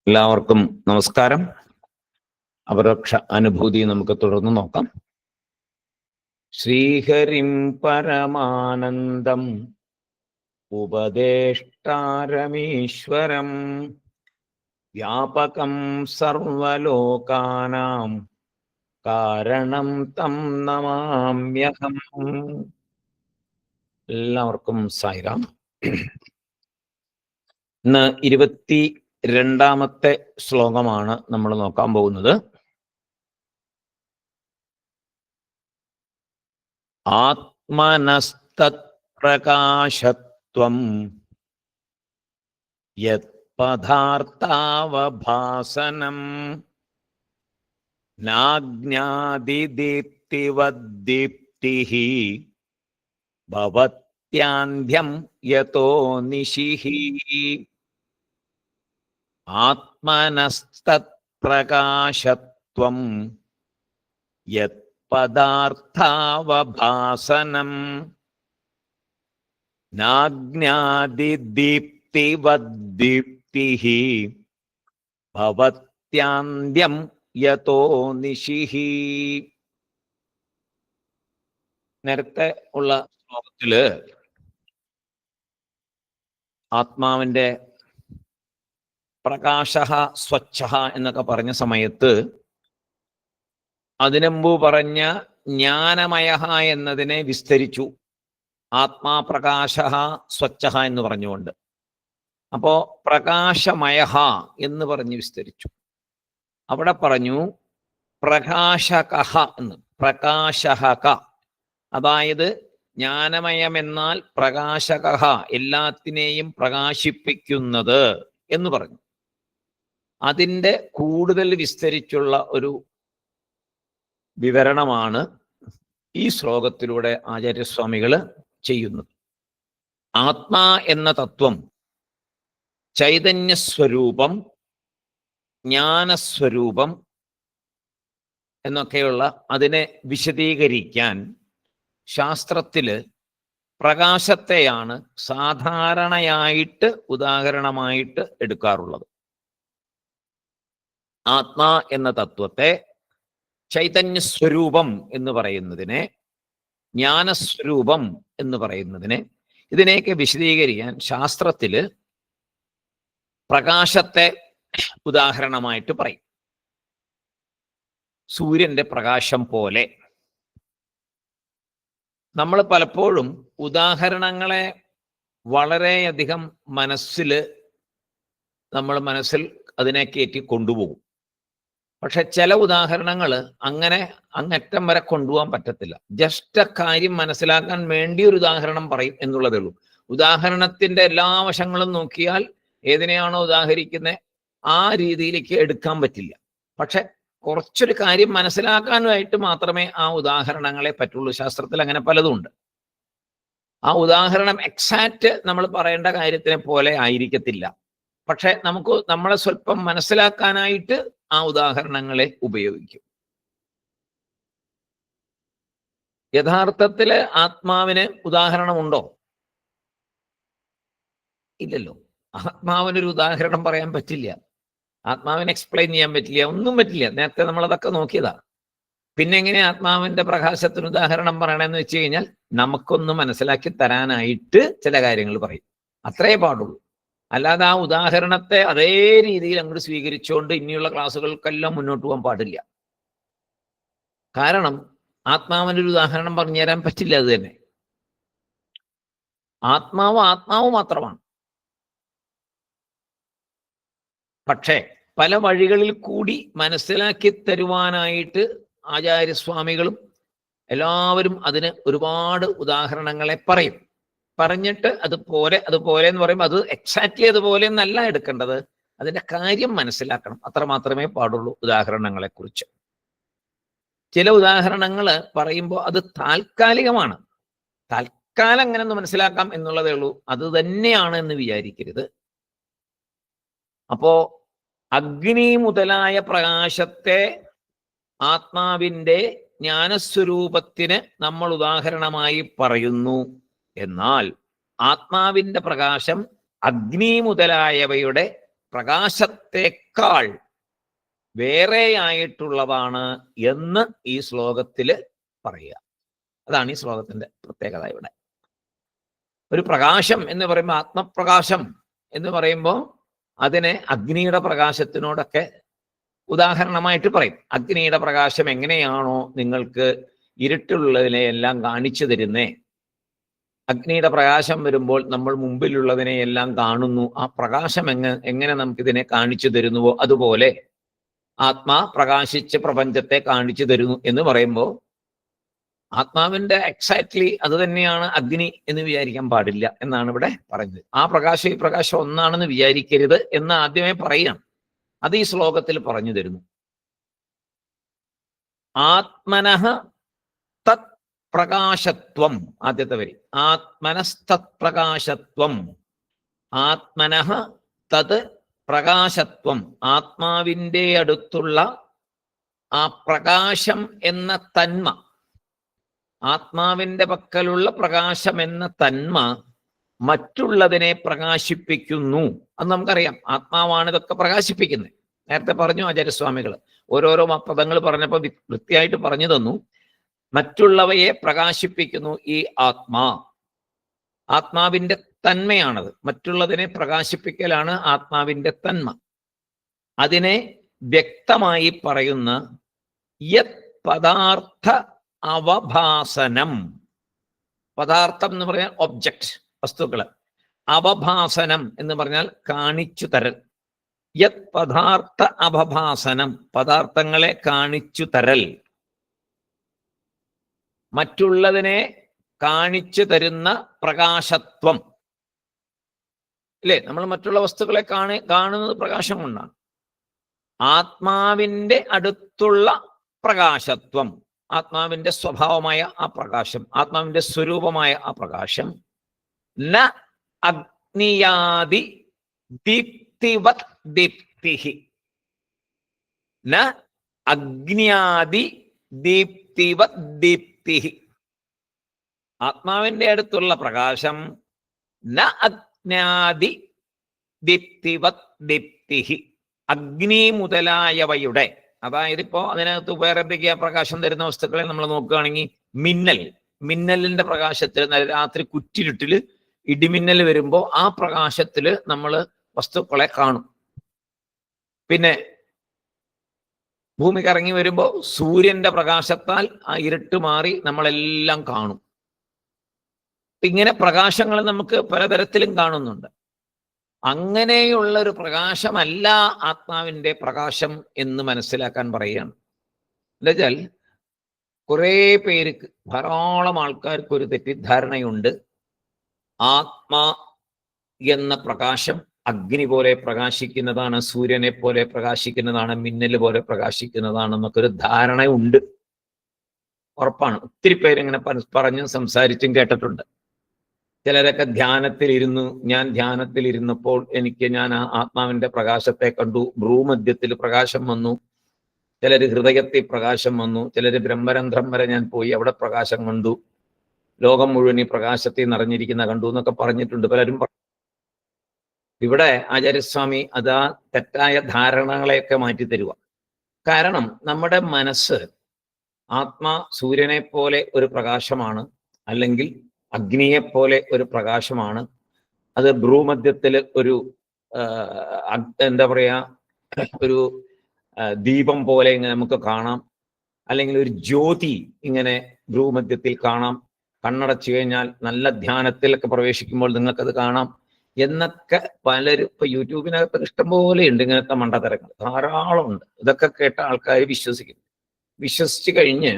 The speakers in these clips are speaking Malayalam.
എല്ലാവർക്കും നമസ്കാരം. അപരോക്ഷ അനുഭൂതി നമുക്ക് തുടർന്ന് നോക്കാം. ശ്രീഹരിം പരമാനന്ദം ഉപദേഷ്ടാരമീശ്വരം വ്യാപകം സർവലോകാനാം കാരണം തം നമാമ്യഹം. എല്ലാവർക്കും സായിറാം. ഇന്ന് 22ാമത്തെ ശ്ലോകമാണ് നമ്മൾ നോക്കാൻ പോകുന്നത്. ആത്മനസ്തത് പ്രകാശത്വം യത് പദാർത്ഥാവഭാസനം നാജ്ഞാദിദീപ്തിവദ്ദീപ്തിഃ ഭവത്യാന്ധ്യം യതോ നിശിഃ. ആത്മനസ്തത് പ്രകാശത്വം യത് പദാർത്ഥാവഭാസനം നാജ്ഞാദിദീപ്തിവദ്ദീപ്തിഃ ഭവത്യാന്ധ്യം യതോ നിശിഃ. നേരത്തെ ഉള്ള ശ്ലോകത്തില് ആത്മാവിന്റെ പ്രകാശഃ സ്വച്ഛഃ എന്നൊക്കെ പറഞ്ഞ സമയത്ത് അതിനുമ്പ് പറഞ്ഞ ജ്ഞാനമയഃ എന്നതിനെ വിസ്തരിച്ചു. ആത്മാ പ്രകാശഃ സ്വച്ഛഃ എന്ന് പറഞ്ഞുകൊണ്ട് അപ്പോ പ്രകാശമയഃ എന്ന് പറഞ്ഞ് വിസ്തരിച്ചു. അവിടെ പറഞ്ഞു പ്രകാശകഃ എന്ന്. പ്രകാശക, അതായത് ജ്ഞാനമയമെന്നാൽ പ്രകാശകഃ, എല്ലാത്തിനെയും പ്രകാശിപ്പിക്കുന്നത് എന്ന് പറഞ്ഞു. അതിൻ്റെ കൂടുതൽ വിസ്തരിച്ചുള്ള ഒരു വിവരണമാണ് ഈ ശ്ലോകത്തിലൂടെ ആചാര്യസ്വാമികൾ ചെയ്യുന്നത്. ആത്മാ എന്ന തത്വം ചൈതന്യസ്വരൂപം, ജ്ഞാനസ്വരൂപം എന്നൊക്കെയുള്ള അതിനെ വിശദീകരിക്കാൻ ശാസ്ത്രത്തില് പ്രകാശത്തെയാണ് സാധാരണയായിട്ട് ഉദാഹരണമായിട്ട് എടുക്കാറുള്ളത്. ആത്മാ എന്ന തത്വത്തെ ചൈതന്യസ്വരൂപം എന്ന് പറയുന്നതിനെ, ജ്ഞാനസ്വരൂപം എന്ന് പറയുന്നതിനെ, ഇതിനെയൊക്കെ വിശദീകരിക്കാൻ ശാസ്ത്രത്തില് പ്രകാശത്തെ ഉദാഹരണമായിട്ട് പറയും. സൂര്യന്റെ പ്രകാശം പോലെ. നമ്മൾ പലപ്പോഴും ഉദാഹരണങ്ങളെ വളരെയധികം മനസ്സിൽ അതിനെ കയറ്റി കൊണ്ടുപോകും. പക്ഷെ ചില ഉദാഹരണങ്ങൾ അങ്ങനെ അങ്ങറ്റം വരെ കൊണ്ടുപോകാൻ പറ്റത്തില്ല. ജസ്റ്റ് കാര്യം മനസ്സിലാക്കാൻ വേണ്ടി ഒരു ഉദാഹരണം പറയും എന്നുള്ളതേ ഉള്ളൂ. ഉദാഹരണത്തിന്റെ എല്ലാ വശങ്ങളും നോക്കിയാൽ ഏതിനെയാണോ ഉദാഹരിക്കുന്നത് ആ രീതിയിലേക്ക് എടുക്കാൻ പറ്റില്ല. പക്ഷെ കുറച്ചൊരു കാര്യം മനസ്സിലാക്കാനായിട്ട് മാത്രമേ ആ ഉദാഹരണങ്ങളെ പറ്റുള്ളൂ. ശാസ്ത്രത്തിൽ അങ്ങനെ പലതും ഉണ്ട്. ആ ഉദാഹരണം എക്സാക്റ്റ് നമ്മൾ പറയേണ്ട കാര്യത്തിനെ പോലെ ആയിരിക്കത്തില്ല. പക്ഷെ നമ്മളെ സ്വല്പം മനസ്സിലാക്കാനായിട്ട് ആ ഉദാഹരണങ്ങളെ ഉപയോഗിക്കും. യഥാർത്ഥത്തില് ആത്മാവിന് ഉദാഹരണമുണ്ടോ? ഇല്ലല്ലോ. ആത്മാവിനൊരു ഉദാഹരണം പറയാൻ പറ്റില്ല. ആത്മാവിനെ എക്സ്പ്ലെയിൻ ചെയ്യാൻ പറ്റില്ല, ഒന്നും പറ്റില്ല. നേരത്തെ നമ്മളതൊക്കെ നോക്കിയതാ. പിന്നെ എങ്ങനെ ആത്മാവിന്റെ പ്രകാശത്തിന് ഉദാഹരണം പറയണമെന്ന് വെച്ച് കഴിഞ്ഞാൽ നമുക്കൊന്ന് മനസ്സിലാക്കി തരാനായിട്ട് ചില കാര്യങ്ങൾ പറയും. അത്രേ പാടുള്ളൂ. അല്ലാതെ ആ ഉദാഹരണത്തെ അതേ രീതിയിൽ അങ്ങോട്ട് സ്വീകരിച്ചുകൊണ്ട് ഇനിയുള്ള ക്ലാസ്സുകൾക്കെല്ലാം മുന്നോട്ട് പോകാൻ പാടില്ല. കാരണം ആത്മാവിൻ്റെ ഒരു ഉദാഹരണം പറഞ്ഞു തരാൻ പറ്റില്ല. അത് തന്നെ ആത്മാവ് മാത്രമാണ്. പക്ഷേ പല വഴികളിൽ കൂടി മനസ്സിലാക്കി തരുവാനായിട്ട് ആചാര്യസ്വാമികളും എല്ലാവരും അതിന് ഒരുപാട് ഉദാഹരണങ്ങളെ പറയും. പറഞ്ഞിട്ട് അതുപോലെ എന്ന് പറയുമ്പോൾ അത് എക്സാക്ട്ലി അതുപോലെ എന്നല്ല എടുക്കേണ്ടത്. അതിന്റെ കാര്യം മനസ്സിലാക്കണം. അത്ര മാത്രമേ പാടുള്ളൂ ഉദാഹരണങ്ങളെ കുറിച്ച്. ചില ഉദാഹരണങ്ങൾ പറയുമ്പോൾ അത് താൽക്കാലികമാണ്. തൽക്കാലം അങ്ങനെ ഒന്ന് മനസ്സിലാക്കാം എന്നുള്ളതേ ഉള്ളൂ. അത് തന്നെയാണ് എന്ന് വിചാരിക്കരുത്. അപ്പോ അഗ്നി മുതലായ പ്രകാശത്തെ ആത്മാവിന്റെ ജ്ഞാനസ്വരൂപത്തിന് നമ്മൾ ഉദാഹരണമായി പറയുന്നു. എന്നാൽ ആത്മാവിന്റെ പ്രകാശം അഗ്നി മുതലായവയുടെ പ്രകാശത്തേക്കാൾ വേറെയായിട്ടുള്ളതാണ് എന്ന് ഈ ശ്ലോകത്തിൽ പറയുക. അതാണ് ഈ ശ്ലോകത്തിന്റെ പ്രത്യേകത. ഇവിടെ ഒരു പ്രകാശം എന്ന് പറയുമ്പോൾ, ആത്മപ്രകാശം എന്ന് പറയുമ്പോൾ അതിനെ അഗ്നിയുടെ പ്രകാശത്തിനോടൊക്കെ ഉദാഹരണമായിട്ട് പറയും. അഗ്നിയുടെ പ്രകാശം എങ്ങനെയാണോ നിങ്ങൾക്ക് ഇരുട്ടുള്ളതിനെ എല്ലാം കാണിച്ചു തരുന്നേ, അഗ്നിയുടെ പ്രകാശം വരുമ്പോൾ നമ്മൾ മുമ്പിലുള്ളതിനെ എല്ലാം കാണുന്നു. ആ പ്രകാശം എങ്ങനെ നമുക്കിതിനെ കാണിച്ചു തരുന്നുവോ അതുപോലെ ആത്മാ പ്രകാശിച്ച് പ്രപഞ്ചത്തെ കാണിച്ചു തരുന്നു എന്ന് പറയുമ്പോൾ ആത്മാവിന്റെ എക്സാക്ട്ലി അത് തന്നെയാണ് അഗ്നി എന്ന് വിചാരിക്കാൻ പാടില്ല എന്നാണ് ഇവിടെ പറഞ്ഞത്. ആ പ്രകാശം ഈ പ്രകാശം ഒന്നാണെന്ന് വിചാരിക്കരുത് എന്ന് ആദ്യമേ പറയാം. അത് ഈ ശ്ലോകത്തിൽ പറഞ്ഞു തരുന്നു. ആത്മനഃ തത് പ്രകാശത്വം, ആദ്യത്തെ വരി, ആത്മനസ്തത് പ്രകാശത്വം, ആത്മനഃ തത് പ്രകാശത്വം, ആത്മാവിൻ്റെ അടുത്തുള്ള ആ പ്രകാശം എന്ന തന്മ, ആത്മാവിന്റെ പക്കലുള്ള പ്രകാശം എന്ന തന്മ മറ്റുള്ളതിനെ പ്രകാശിപ്പിക്കുന്നു. അത് നമുക്കറിയാം, ആത്മാവാണ് ഇതൊക്കെ പ്രകാശിപ്പിക്കുന്നത്. നേരത്തെ പറഞ്ഞു ആചാര്യസ്വാമികൾ, ഓരോരോ പദങ്ങൾ പറഞ്ഞപ്പോൾ വൃത്തിയായിട്ട് പറഞ്ഞു തന്നു. മറ്റുള്ളവയെ പ്രകാശിപ്പിക്കുന്നു ഈ ആത്മാ, ആത്മാവിന്റെ തന്മയാണത്. മറ്റുള്ളതിനെ പ്രകാശിപ്പിക്കലാണ് ആത്മാവിന്റെ തന്മ. അതിനെ വ്യക്തമായി പറയുന്ന യത് പദാർത്ഥ അവഭാസനം, പദാർത്ഥം എന്ന് പറഞ്ഞാൽ ഒബ്ജക്റ്റ്, വസ്തുക്കള്. അവഭാസനം എന്ന് പറഞ്ഞാൽ കാണിച്ചു തരൽ. യത് പദാർത്ഥ അവഭാസനം, പദാർത്ഥങ്ങളെ കാണിച്ചു തരൽ, മറ്റുള്ളതിനെ കാണിച്ചു തരുന്ന പ്രകാശത്വം. ഇല്ലേ, നമ്മൾ മറ്റുള്ള വസ്തുക്കളെ കാണുന്നത് പ്രകാശം കൊണ്ടാണ്. ആത്മാവിന്റെ അടുത്തുള്ള പ്രകാശത്വം, ആത്മാവിന്റെ സ്വഭാവമായ ആ പ്രകാശം, ആത്മാവിന്റെ സ്വരൂപമായ ആ പ്രകാശം. ന അഗ്നിയാദി ദീപ്തിവത് ദീപ്തിഹി, ന അഗ്നിയാദി ദീപ്തിവത് ദീപ്തിഹി, ആത്മാവിന്റെ അടുത്തുള്ള പ്രകാശം ന അഗ്നാദി ദീപ്തിവത് ദീപ്തിഹി, അഗ്നി മുതലായവയുടെ, അതായത് ഇപ്പോ അതിനകത്ത് വേറെ എന്തൊക്കെയാ പ്രകാശം തരുന്ന വസ്തുക്കളെ നമ്മൾ നോക്കുകയാണെങ്കിൽ മിന്നലിന്റെ പ്രകാശത്തിൽ, രാത്രി കുറ്റിരുട്ടില് ഇടിമിന്നൽ വരുമ്പോൾ ആ പ്രകാശത്തില് നമ്മൾ വസ്തുക്കളെ കാണും. പിന്നെ ഭൂമി കറങ്ങി വരുമ്പോൾ സൂര്യന്റെ പ്രകാശത്താൽ ആ ഇരുട്ട് മാറി നമ്മളെല്ലാം കാണും. ഇങ്ങനെ പ്രകാശങ്ങൾ നമുക്ക് പലതരത്തിലും കാണുന്നുണ്ട്. അങ്ങനെയുള്ള ഒരു പ്രകാശമല്ല ആത്മാവിന്റെ പ്രകാശം എന്ന് മനസ്സിലാക്കാൻ പറയുകയാണ്. എന്നുവെച്ചാൽ കുറേ പേർക്ക്, ധാരാളം ആൾക്കാർക്ക് ഒരു തെറ്റിദ്ധാരണയുണ്ട്. ആത്മാ എന്ന പ്രകാശം അഗ്നി പോലെ പ്രകാശിക്കുന്നതാണ്, സൂര്യനെ പോലെ പ്രകാശിക്കുന്നതാണ്, മിന്നൽ പോലെ പ്രകാശിക്കുന്നതാണെന്നൊക്കെ ഒരു ധാരണ ഉണ്ട്. ഉറപ്പാണ്, ഒത്തിരി പേരിങ്ങനെ പറഞ്ഞും സംസാരിച്ചും കേട്ടിട്ടുണ്ട്. ചിലരൊക്കെ ധ്യാനത്തിലിരുന്നു, ഞാൻ ധ്യാനത്തിലിരുന്നപ്പോൾ ഞാൻ ആ ആത്മാവിന്റെ പ്രകാശത്തെ കണ്ടു, ഭ്രൂമധ്യത്തിൽ പ്രകാശം വന്നു. ചിലർ ഹൃദയത്തിൽ പ്രകാശം വന്നു, ചിലർ ബ്രഹ്മരന്ധ്രം വരെ ഞാൻ പോയി, അവിടെ പ്രകാശം കണ്ടു, ലോകം മുഴുവൻ ഈ പ്രകാശത്തിൽ നിറഞ്ഞിരിക്കുന്ന കണ്ടു എന്നൊക്കെ പറഞ്ഞിട്ടുണ്ട് പലരും. ഇവിടെ ആചാര്യസ്വാമി അതാ തെറ്റായ ധാരണകളെയൊക്കെ മാറ്റി തരുക. കാരണം നമ്മുടെ മനസ്സ് ആത്മാ സൂര്യനെ പോലെ ഒരു പ്രകാശമാണ്, അല്ലെങ്കിൽ അഗ്നിയെപ്പോലെ ഒരു പ്രകാശമാണ്. അത് ഭ്രൂമധ്യത്തിൽ ഒരു എന്താ പറയാ, ഒരു ദീപം പോലെ ഇങ്ങനെ നമുക്ക് കാണാം, അല്ലെങ്കിൽ ഒരു ജ്യോതി ഇങ്ങനെ ഭ്രൂമധ്യത്തിൽ കാണാം. കണ്ണടച്ചു കഴിഞ്ഞാൽ നല്ല ധ്യാനത്തിലൊക്കെ പ്രവേശിക്കുമ്പോൾ നിങ്ങൾക്കത് കാണാം എന്നൊക്കെ പലരും ഇപ്പൊ യൂട്യൂബിനകത്ത് ഇഷ്ടംപോലെ ഉണ്ട് ഇങ്ങനത്തെ മണ്ടത്തരങ്ങൾ, ധാരാളം ഉണ്ട്. ഇതൊക്കെ കേട്ട ആൾക്കാർ വിശ്വസിക്കും. വിശ്വസിച്ച് കഴിഞ്ഞ്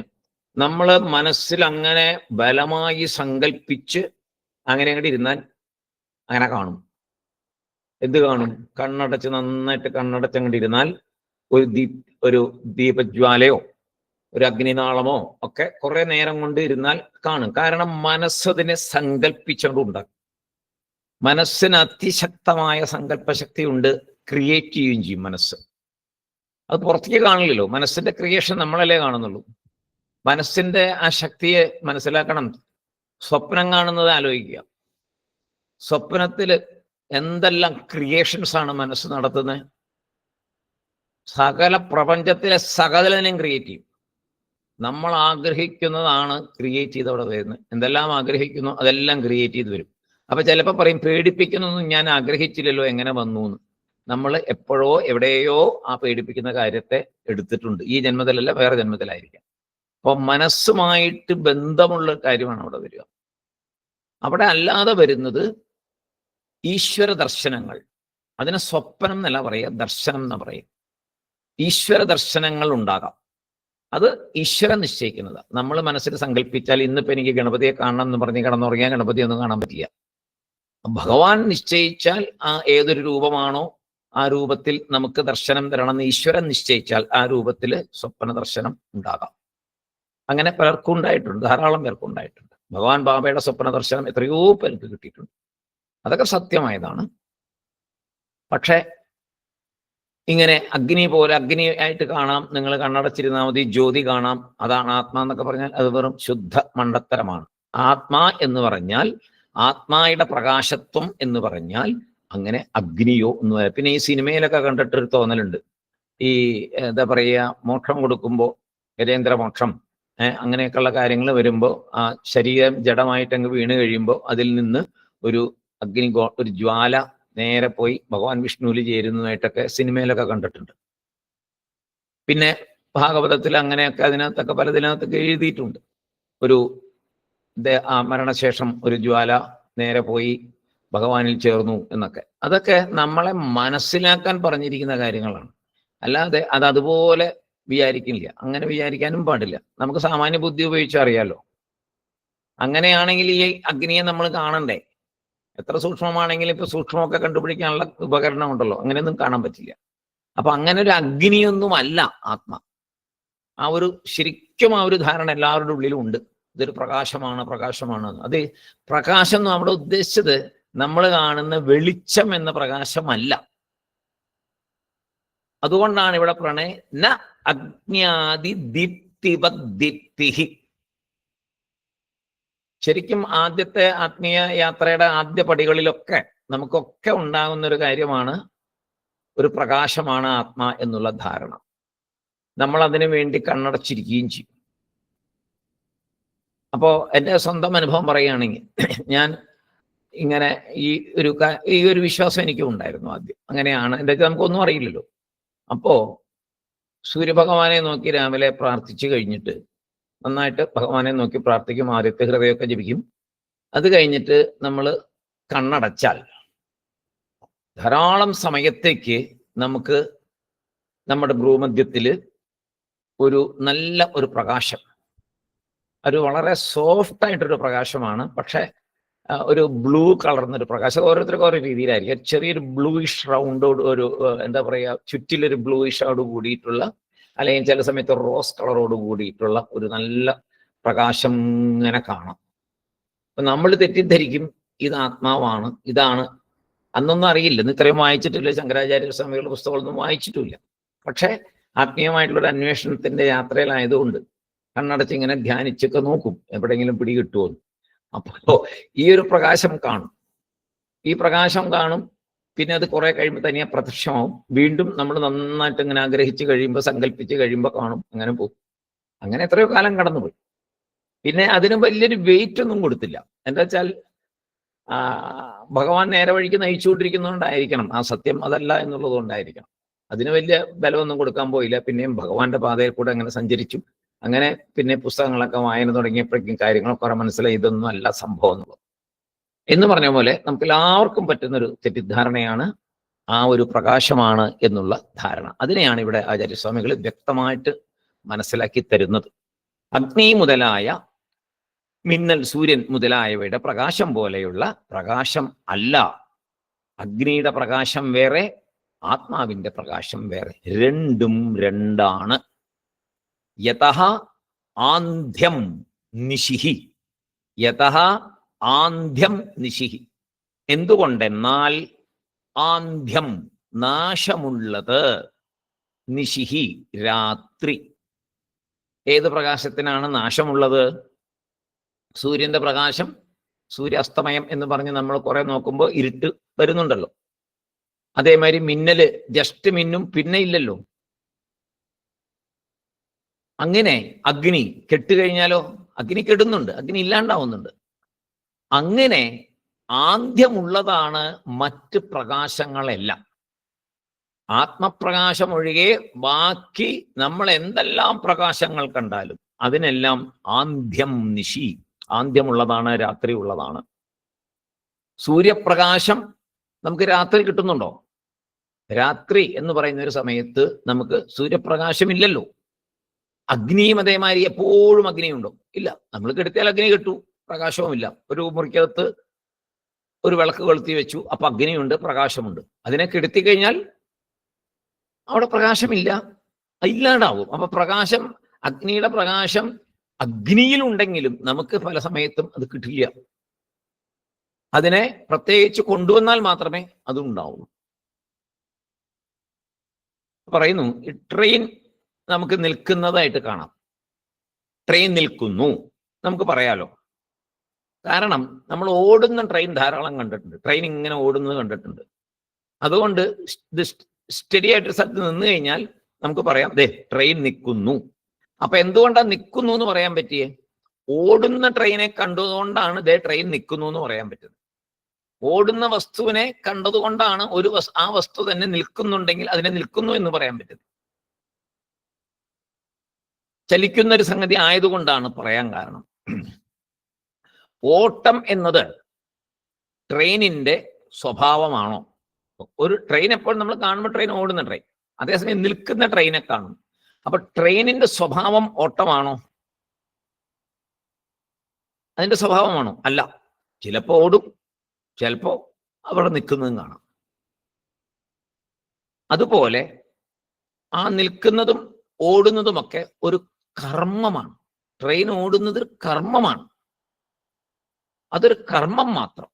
നമ്മൾ മനസ്സിൽ അങ്ങനെ ബലമായി സങ്കല്പിച്ച് അങ്ങനെ അങ്ങോട്ട് ഇരുന്നാൽ അങ്ങനെ കാണും. എന്ത് കാണും? കണ്ണടച്ച്, നന്നായിട്ട് കണ്ണടച്ച് അങ്ങോട്ട് ഇരുന്നാൽ ഒരു ദീപജ്വാലയോ ഒരു അഗ്നിനാളമോ ഒക്കെ കുറെ നേരം കൊണ്ട് ഇരുന്നാൽ കാണും. കാരണം മനസ്സതിനെ സങ്കല്പിച്ചുകൊണ്ടുണ്ടാക്കും. മനസ്സിന് അതിശക്തമായ സങ്കല്പശക്തി ഉണ്ട്, ക്രിയേറ്റ് ചെയ്യുകയും ചെയ്യും മനസ്സ്. അത് പുറത്തേക്ക് കാണില്ലല്ലോ, മനസ്സിന്റെ ക്രിയേഷൻ നമ്മളല്ലേ കാണുന്നുള്ളൂ. മനസ്സിന്റെ ആ ശക്തിയെ മനസ്സിലാക്കണം. സ്വപ്നം കാണുന്നത് ആലോചിക്കുക. സ്വപ്നത്തിൽ എന്തെല്ലാം ക്രിയേഷൻസ് ആണ് മനസ്സ് നടത്തുന്നത്. സകല പ്രപഞ്ചത്തിലെ സകലതിനെയും ക്രിയേറ്റ് ചെയ്യും. നമ്മൾ ആഗ്രഹിക്കുന്നതാണ് ക്രിയേറ്റ് ചെയ്ത് അവിടെ വരുന്നത്. എന്തെല്ലാം ആഗ്രഹിക്കുന്നു അതെല്ലാം ക്രിയേറ്റ് ചെയ്ത് വരും. അപ്പൊ ചിലപ്പോൾ പറയും പേടിപ്പിക്കുന്നൊന്നും ഞാൻ ആഗ്രഹിച്ചില്ലല്ലോ, എങ്ങനെ വന്നു എന്ന്. നമ്മൾ എപ്പോഴോ എവിടെയോ ആ പേടിപ്പിക്കുന്ന കാര്യത്തെ എടുത്തിട്ടുണ്ട്. ഈ ജന്മത്തിലല്ല, വേറെ ജന്മത്തിലായിരിക്കാം. അപ്പോൾ മനസ്സുമായിട്ട് ബന്ധമുള്ള കാര്യമാണ് അവിടെ വരിക. അവിടെ അല്ലാതെ വരുന്നത് ഈശ്വര ദർശനങ്ങൾ. അതിനെ സ്വപ്നം എന്നല്ല പറയുക, ദർശനം എന്ന് പറയും. ഈശ്വര ദർശനങ്ങൾ ഉണ്ടാകാം. അത് ഈശ്വരൻ നിശ്ചയിക്കുന്നതാണ്. നമ്മൾ മനസ്സിൽ സങ്കല്പിച്ചാൽ ഇന്നിപ്പോൾ എനിക്ക് ഗണപതിയെ കാണണം എന്ന് പറഞ്ഞ് കിടന്നുറങ്ങിയാൽ ഗണപതി ഒന്നും കാണാൻ പറ്റില്ല. ഭഗവാൻ നിശ്ചയിച്ചാൽ ആ ഏതൊരു രൂപമാണോ ആ രൂപത്തിൽ നമുക്ക് ദർശനം തരണം എന്ന് ഈശ്വരൻ നിശ്ചയിച്ചാൽ ആ രൂപത്തിൽ സ്വപ്ന ദർശനം ഉണ്ടാകാം. അങ്ങനെ പലർക്കും ഉണ്ടായിട്ടുണ്ട്, ധാരാളം പേർക്കും ഉണ്ടായിട്ടുണ്ട്. ഭഗവാൻ ബാബയുടെ സ്വപ്ന ദർശനം എത്രയോ പേർക്ക് കിട്ടിയിട്ടുണ്ട്. അതൊക്കെ സത്യമായതാണ്. പക്ഷേ ഇങ്ങനെ അഗ്നി പോലെ അഗ്നി ആയിട്ട് കാണാം, നിങ്ങൾ കണ്ണടച്ചിരുന്നാൽ മതി, ജ്യോതി കാണാം, അതാണ് ആത്മാ എന്നൊക്കെ പറഞ്ഞാൽ അത് വെറും ശുദ്ധ മണ്ടത്തരമാണ്. ആത്മാ എന്ന് പറഞ്ഞാൽ, ആത്മായുടെ പ്രകാശത്വം എന്ന് പറഞ്ഞാൽ അങ്ങനെ അഗ്നിയോ എന്ന് പറയാം. പിന്നെ ഈ സിനിമയിലൊക്കെ കണ്ടിട്ടൊരു തോന്നലുണ്ട്, ഈ എന്താ പറയുക, മോക്ഷം കൊടുക്കുമ്പോൾ ഗജേന്ദ്രമോക്ഷം അങ്ങനെയൊക്കെയുള്ള കാര്യങ്ങൾ വരുമ്പോൾ ആ ശരീരം ജഡമായിട്ടങ്ങ് വീണ് കഴിയുമ്പോൾ അതിൽ നിന്ന് ഒരു ഒരു ജ്വാല നേരെ പോയി ഭഗവാൻ വിഷ്ണുവിൽ ചേരുന്നതായിട്ടൊക്കെ സിനിമയിലൊക്കെ കണ്ടിട്ടുണ്ട്. പിന്നെ ഭാഗവതത്തിൽ അങ്ങനെയൊക്കെ അതിനകത്തൊക്കെ പലതിനകത്തൊക്കെ എഴുതിയിട്ടുണ്ട്. ഒരു ആ മരണശേഷം ഒരു ജ്വാല നേരെ പോയി ഭഗവാനിൽ ചേർന്നു എന്നൊക്കെ. അതൊക്കെ നമ്മളെ മനസ്സിലാക്കാൻ പറഞ്ഞിരിക്കുന്ന കാര്യങ്ങളാണ്. അല്ലാതെ അത് അതുപോലെ വിചാരിക്കില്ല. അങ്ങനെ വിചാരിക്കാനും പാടില്ല. നമുക്ക് സാമാന്യ ബുദ്ധി ഉപയോഗിച്ച് അറിയാലോ. അങ്ങനെയാണെങ്കിൽ ഈ അഗ്നിയെ നമ്മൾ കാണണ്ടേ? എത്ര സൂക്ഷ്മമാണെങ്കിലും ഇപ്പൊ സൂക്ഷ്മമൊക്കെ കണ്ടുപിടിക്കാനുള്ള ഉപകരണം ഉണ്ടല്ലോ, അങ്ങനെയൊന്നും കാണാൻ പറ്റില്ല. അപ്പൊ അങ്ങനെ ഒരു അഗ്നിയൊന്നും അല്ല ആത്മ. ആ ഒരു ശരിക്കും ആ ഒരു ധാരണ എല്ലാവരുടെ ഉള്ളിലും ഉണ്ട്. ഇതൊരു പ്രകാശമാണ്, പ്രകാശമാണ്. അത് പ്രകാശം എന്ന് അവിടെ ഉദ്ദേശിച്ചത് നമ്മൾ കാണുന്ന വെളിച്ചം എന്ന പ്രകാശമല്ല. അതുകൊണ്ടാണ് ഇവിടെ ന അജ്ഞാതി ദീപ്തിവദ്ദീപ്തിഹി. ശരിക്കും ആദ്യത്തെ ആത്മീയ യാത്രയുടെ ആദ്യ പടികളിലൊക്കെ നമുക്കൊക്കെ ഉണ്ടാകുന്ന ഒരു കാര്യമാണ്, ഒരു പ്രകാശമാണ് ആത്മാ എന്നുള്ള ധാരണ. നമ്മൾ അതിനു വേണ്ടി കണ്ണടച്ചിരിക്കുകയും ചെയ്യും. അപ്പോ എൻ്റെ സ്വന്തം അനുഭവം പറയുകയാണെങ്കിൽ, ഞാൻ ഇങ്ങനെ ഈ ഒരു വിശ്വാസം എനിക്കും ഉണ്ടായിരുന്നു ആദ്യം. അങ്ങനെയാണ്, എന്താ വെച്ചാൽ നമുക്കൊന്നും അറിയില്ലല്ലോ. അപ്പോ സൂര്യഭഗവാനെ നോക്കി രാവിലെ പ്രാർത്ഥിച്ചു കഴിഞ്ഞിട്ട് നന്നായിട്ട് ഭഗവാനെ നോക്കി പ്രാർത്ഥിക്കും. ആദ്യത്തെ ഹൃദയമൊക്കെ ജപിക്കും. അത് കഴിഞ്ഞിട്ട് നമ്മൾ കണ്ണടച്ചാൽ ധാരാളം സമയത്തേക്ക് നമുക്ക് നമ്മുടെ ഭ്രൂമധ്യത്തിൽ ഒരു നല്ല ഒരു പ്രകാശം, ഒരു വളരെ സോഫ്റ്റ് ആയിട്ടൊരു പ്രകാശമാണ്. പക്ഷെ ഒരു ബ്ലൂ കളർന്നൊരു പ്രകാശം. ഓരോരുത്തർക്കും ഓരോ രീതിയിലായിരിക്കും. ചെറിയൊരു ബ്ലൂയിഷ് റൗണ്ടോട്, ഒരു എന്താ പറയുക, ചുറ്റിലൊരു ബ്ലൂയിഷോട് കൂടിയിട്ടുള്ള, അല്ലെങ്കിൽ ചില സമയത്ത് റോസ് കളറോട് കൂടിയിട്ടുള്ള ഒരു നല്ല പ്രകാശം ഇങ്ങനെ കാണാം. അപ്പൊ നമ്മൾ തെറ്റിദ്ധരിക്കും ഇത് ആത്മാവാണ്, ഇതാണ്. അന്നൊന്നും അറിയില്ല, ഇന്ന് ഇത്രയും വായിച്ചിട്ടില്ല, ശങ്കരാചാര്യ സ്വാമികളുടെ പുസ്തകങ്ങളൊന്നും വായിച്ചിട്ടില്ല. പക്ഷെ ആത്മീയമായിട്ടുള്ളൊരു അന്വേഷണത്തിന്റെ യാത്രയിലായതുകൊണ്ട് കണ്ണടച്ച് ഇങ്ങനെ ധ്യാനിച്ചൊക്കെ നോക്കും, എവിടെയെങ്കിലും പിടികിട്ടുമോ. അപ്പോ ഈ ഒരു പ്രകാശം കാണും. ഈ പ്രകാശം കാണും. പിന്നെ അത് കുറെ കഴിയുമ്പോൾ തനിയെ പ്രത്യക്ഷമാവും. വീണ്ടും നമ്മൾ നന്നായിട്ട് ഇങ്ങനെ ആഗ്രഹിച്ച് കഴിയുമ്പോൾ, സങ്കല്പിച്ച് കഴിയുമ്പോൾ കാണും. അങ്ങനെ പോകും. അങ്ങനെ എത്രയോ കാലം കടന്നുപോയി. പിന്നെ അതിന് വലിയൊരു വെയിറ്റ് ഒന്നും കൊടുത്തില്ല. എന്താ വെച്ചാൽ ഭഗവാൻ നേരെ വഴിക്ക് നയിച്ചുകൊണ്ടിരിക്കുന്നതുകൊണ്ടായിരിക്കണം, ആ സത്യം അതല്ല എന്നുള്ളത് കൊണ്ടായിരിക്കണം. അതിന് വലിയ ബലമൊന്നും കൊടുക്കാൻ പോയില്ല. പിന്നെയും ഭഗവാന്റെ പാതയിൽ കൂടെ അങ്ങനെ സഞ്ചരിച്ചു. അങ്ങനെ പിന്നെ പുസ്തകങ്ങളൊക്കെ വായന തുടങ്ങിയപ്പോഴേക്കും കാര്യങ്ങളൊക്കെ മനസ്സിലായി ഇതൊന്നും അല്ല സംഭവം എന്നുള്ളത്. എന്ന് പറഞ്ഞ പോലെ നമുക്ക് എല്ലാവർക്കും പറ്റുന്നൊരു തെറ്റിദ്ധാരണയാണ് ആ ഒരു പ്രകാശമാണ് എന്നുള്ള ധാരണ. അതിനെയാണ് ഇവിടെ ആചാര്യസ്വാമികൾ വ്യക്തമായിട്ട് മനസ്സിലാക്കി തരുന്നത്. അഗ്നി മുതലായ മിന്നൽ, സൂര്യൻ മുതലായവയുടെ പ്രകാശം പോലെയുള്ള പ്രകാശം അല്ല. അഗ്നിയുടെ പ്രകാശം വേറെ, ആത്മാവിന്റെ പ്രകാശം വേറെ. രണ്ടും രണ്ടാണ്. യതഃ ആന്ധ്യം നിശിഹി, യതഃ ആന്ധ്യം നിശിഹി. എന്തുകൊണ്ടെന്നാൽ ആന്ധ്യം നാശമുള്ളത്, നിശിഹി രാത്രി. ഏത് പ്രകാശത്തിനാണ് നാശമുള്ളത്? സൂര്യന്റെ പ്രകാശം സൂര്യാസ്തമയം എന്ന് പറഞ്ഞ് നമ്മൾ കുറെ നോക്കുമ്പോൾ ഇരുട്ട് വരുന്നുണ്ടല്ലോ. അതേമാതിരി മിന്നല് ജസ്റ്റ് മിന്നും പിന്നെ ഇല്ലല്ലോ. അങ്ങനെ അഗ്നി കെട്ടുകഴിഞ്ഞാലോ അഗ്നി കെടുന്നുണ്ട്, അഗ്നി ഇല്ലാണ്ടാവുന്നുണ്ട്. അങ്ങനെ ആദ്യമുള്ളതാണ് മറ്റ് പ്രകാശങ്ങളെല്ലാം. ആത്മപ്രകാശം ഒഴികെ ബാക്കി നമ്മൾ എന്തെല്ലാം പ്രകാശങ്ങൾ കണ്ടാലും അതിനെല്ലാം ആന്ധ്യം നിശി, ആന്ധ്യമുള്ളതാണ്, രാത്രി ഉള്ളതാണ്. സൂര്യപ്രകാശം നമുക്ക് രാത്രി കിട്ടുന്നുണ്ടോ? രാത്രി എന്ന് പറയുന്ന ഒരു സമയത്ത് നമുക്ക് സൂര്യപ്രകാശമില്ലല്ലോ. അഗ്നിയും അതേമാതിരി എപ്പോഴും അഗ്നിയുണ്ടോ? ഇല്ല. നമ്മൾ കെടുത്തിയാൽ അഗ്നി കിട്ടൂ, പ്രകാശവുമില്ല. ഒരു മുറിക്കകത്ത് ഒരു വിളക്ക് കൊളുത്തി വെച്ചു, അപ്പൊ അഗ്നിയുണ്ട്, പ്രകാശമുണ്ട്. അതിനെ കെടുത്തി കഴിഞ്ഞാൽ അവിടെ പ്രകാശമില്ല, ഇല്ലാണ്ടാവും. അപ്പൊ പ്രകാശം, അഗ്നിയുടെ പ്രകാശം അഗ്നിയിലുണ്ടെങ്കിലും നമുക്ക് പല സമയത്തും അത് കിട്ടില്ല. അതിനെ പ്രത്യേകിച്ച് കൊണ്ടുവന്നാൽ മാത്രമേ അതുണ്ടാവൂ. പറയുന്നു, ഈ ട്രെയിൻ നമുക്ക് നിൽക്കുന്നതായിട്ട് കാണാം. ട്രെയിൻ നിൽക്കുന്നു നമുക്ക് പറയാലോ. കാരണം നമ്മൾ ഓടുന്ന ട്രെയിൻ ധാരാളം കണ്ടിട്ടുണ്ട്, ട്രെയിൻ ഇങ്ങനെ ഓടുന്നത് കണ്ടിട്ടുണ്ട്. അതുകൊണ്ട് ഇത് സ്റ്റഡി ആയിട്ട് സ്ഥലത്ത് നിന്ന് കഴിഞ്ഞാൽ നമുക്ക് പറയാം, ദേ ട്രെയിൻ നിൽക്കുന്നു. അപ്പൊ എന്തുകൊണ്ടാണ് നിൽക്കുന്നു എന്ന് പറയാൻ പറ്റിയേ? ഓടുന്ന ട്രെയിനെ കണ്ടതുകൊണ്ടാണ് ദേ ട്രെയിൻ നിൽക്കുന്നു എന്ന് പറയാൻ പറ്റുന്നത്. ഓടുന്ന വസ്തുവിനെ കണ്ടതുകൊണ്ടാണ് ആ വസ്തു തന്നെ നിൽക്കുന്നുണ്ടെങ്കിൽ അതിനെ നിൽക്കുന്നു എന്ന് പറയാൻ പറ്റുന്നത്. ചലിക്കുന്ന ഒരു സംഗതി ആയതുകൊണ്ടാണ് പറയാൻ കാരണം. ഓട്ടം എന്നത് ട്രെയിനിന്റെ സ്വഭാവമാണോ? ഒരു ട്രെയിൻ എപ്പോഴും നമ്മൾ കാണുമ്പോൾ ട്രെയിൻ ഓടുന്ന ട്രെയിൻ, അതേസമയം നിൽക്കുന്ന ട്രെയിനെ കാണും. അപ്പൊ ട്രെയിനിന്റെ സ്വഭാവം ഓട്ടമാണോ? അതിന്റെ സ്വഭാവമാണോ? അല്ല. ചിലപ്പോ ഓടും, ചിലപ്പോ അവിടെ നിൽക്കുന്നതും കാണാം. അതുപോലെ ആ നിൽക്കുന്നതും ഓടുന്നതുമൊക്കെ ഒരു കർമ്മമാണ്. ട്രെയിൻ ഓടുന്നത് കർമ്മമാണ്, അതൊരു കർമ്മം മാത്രം.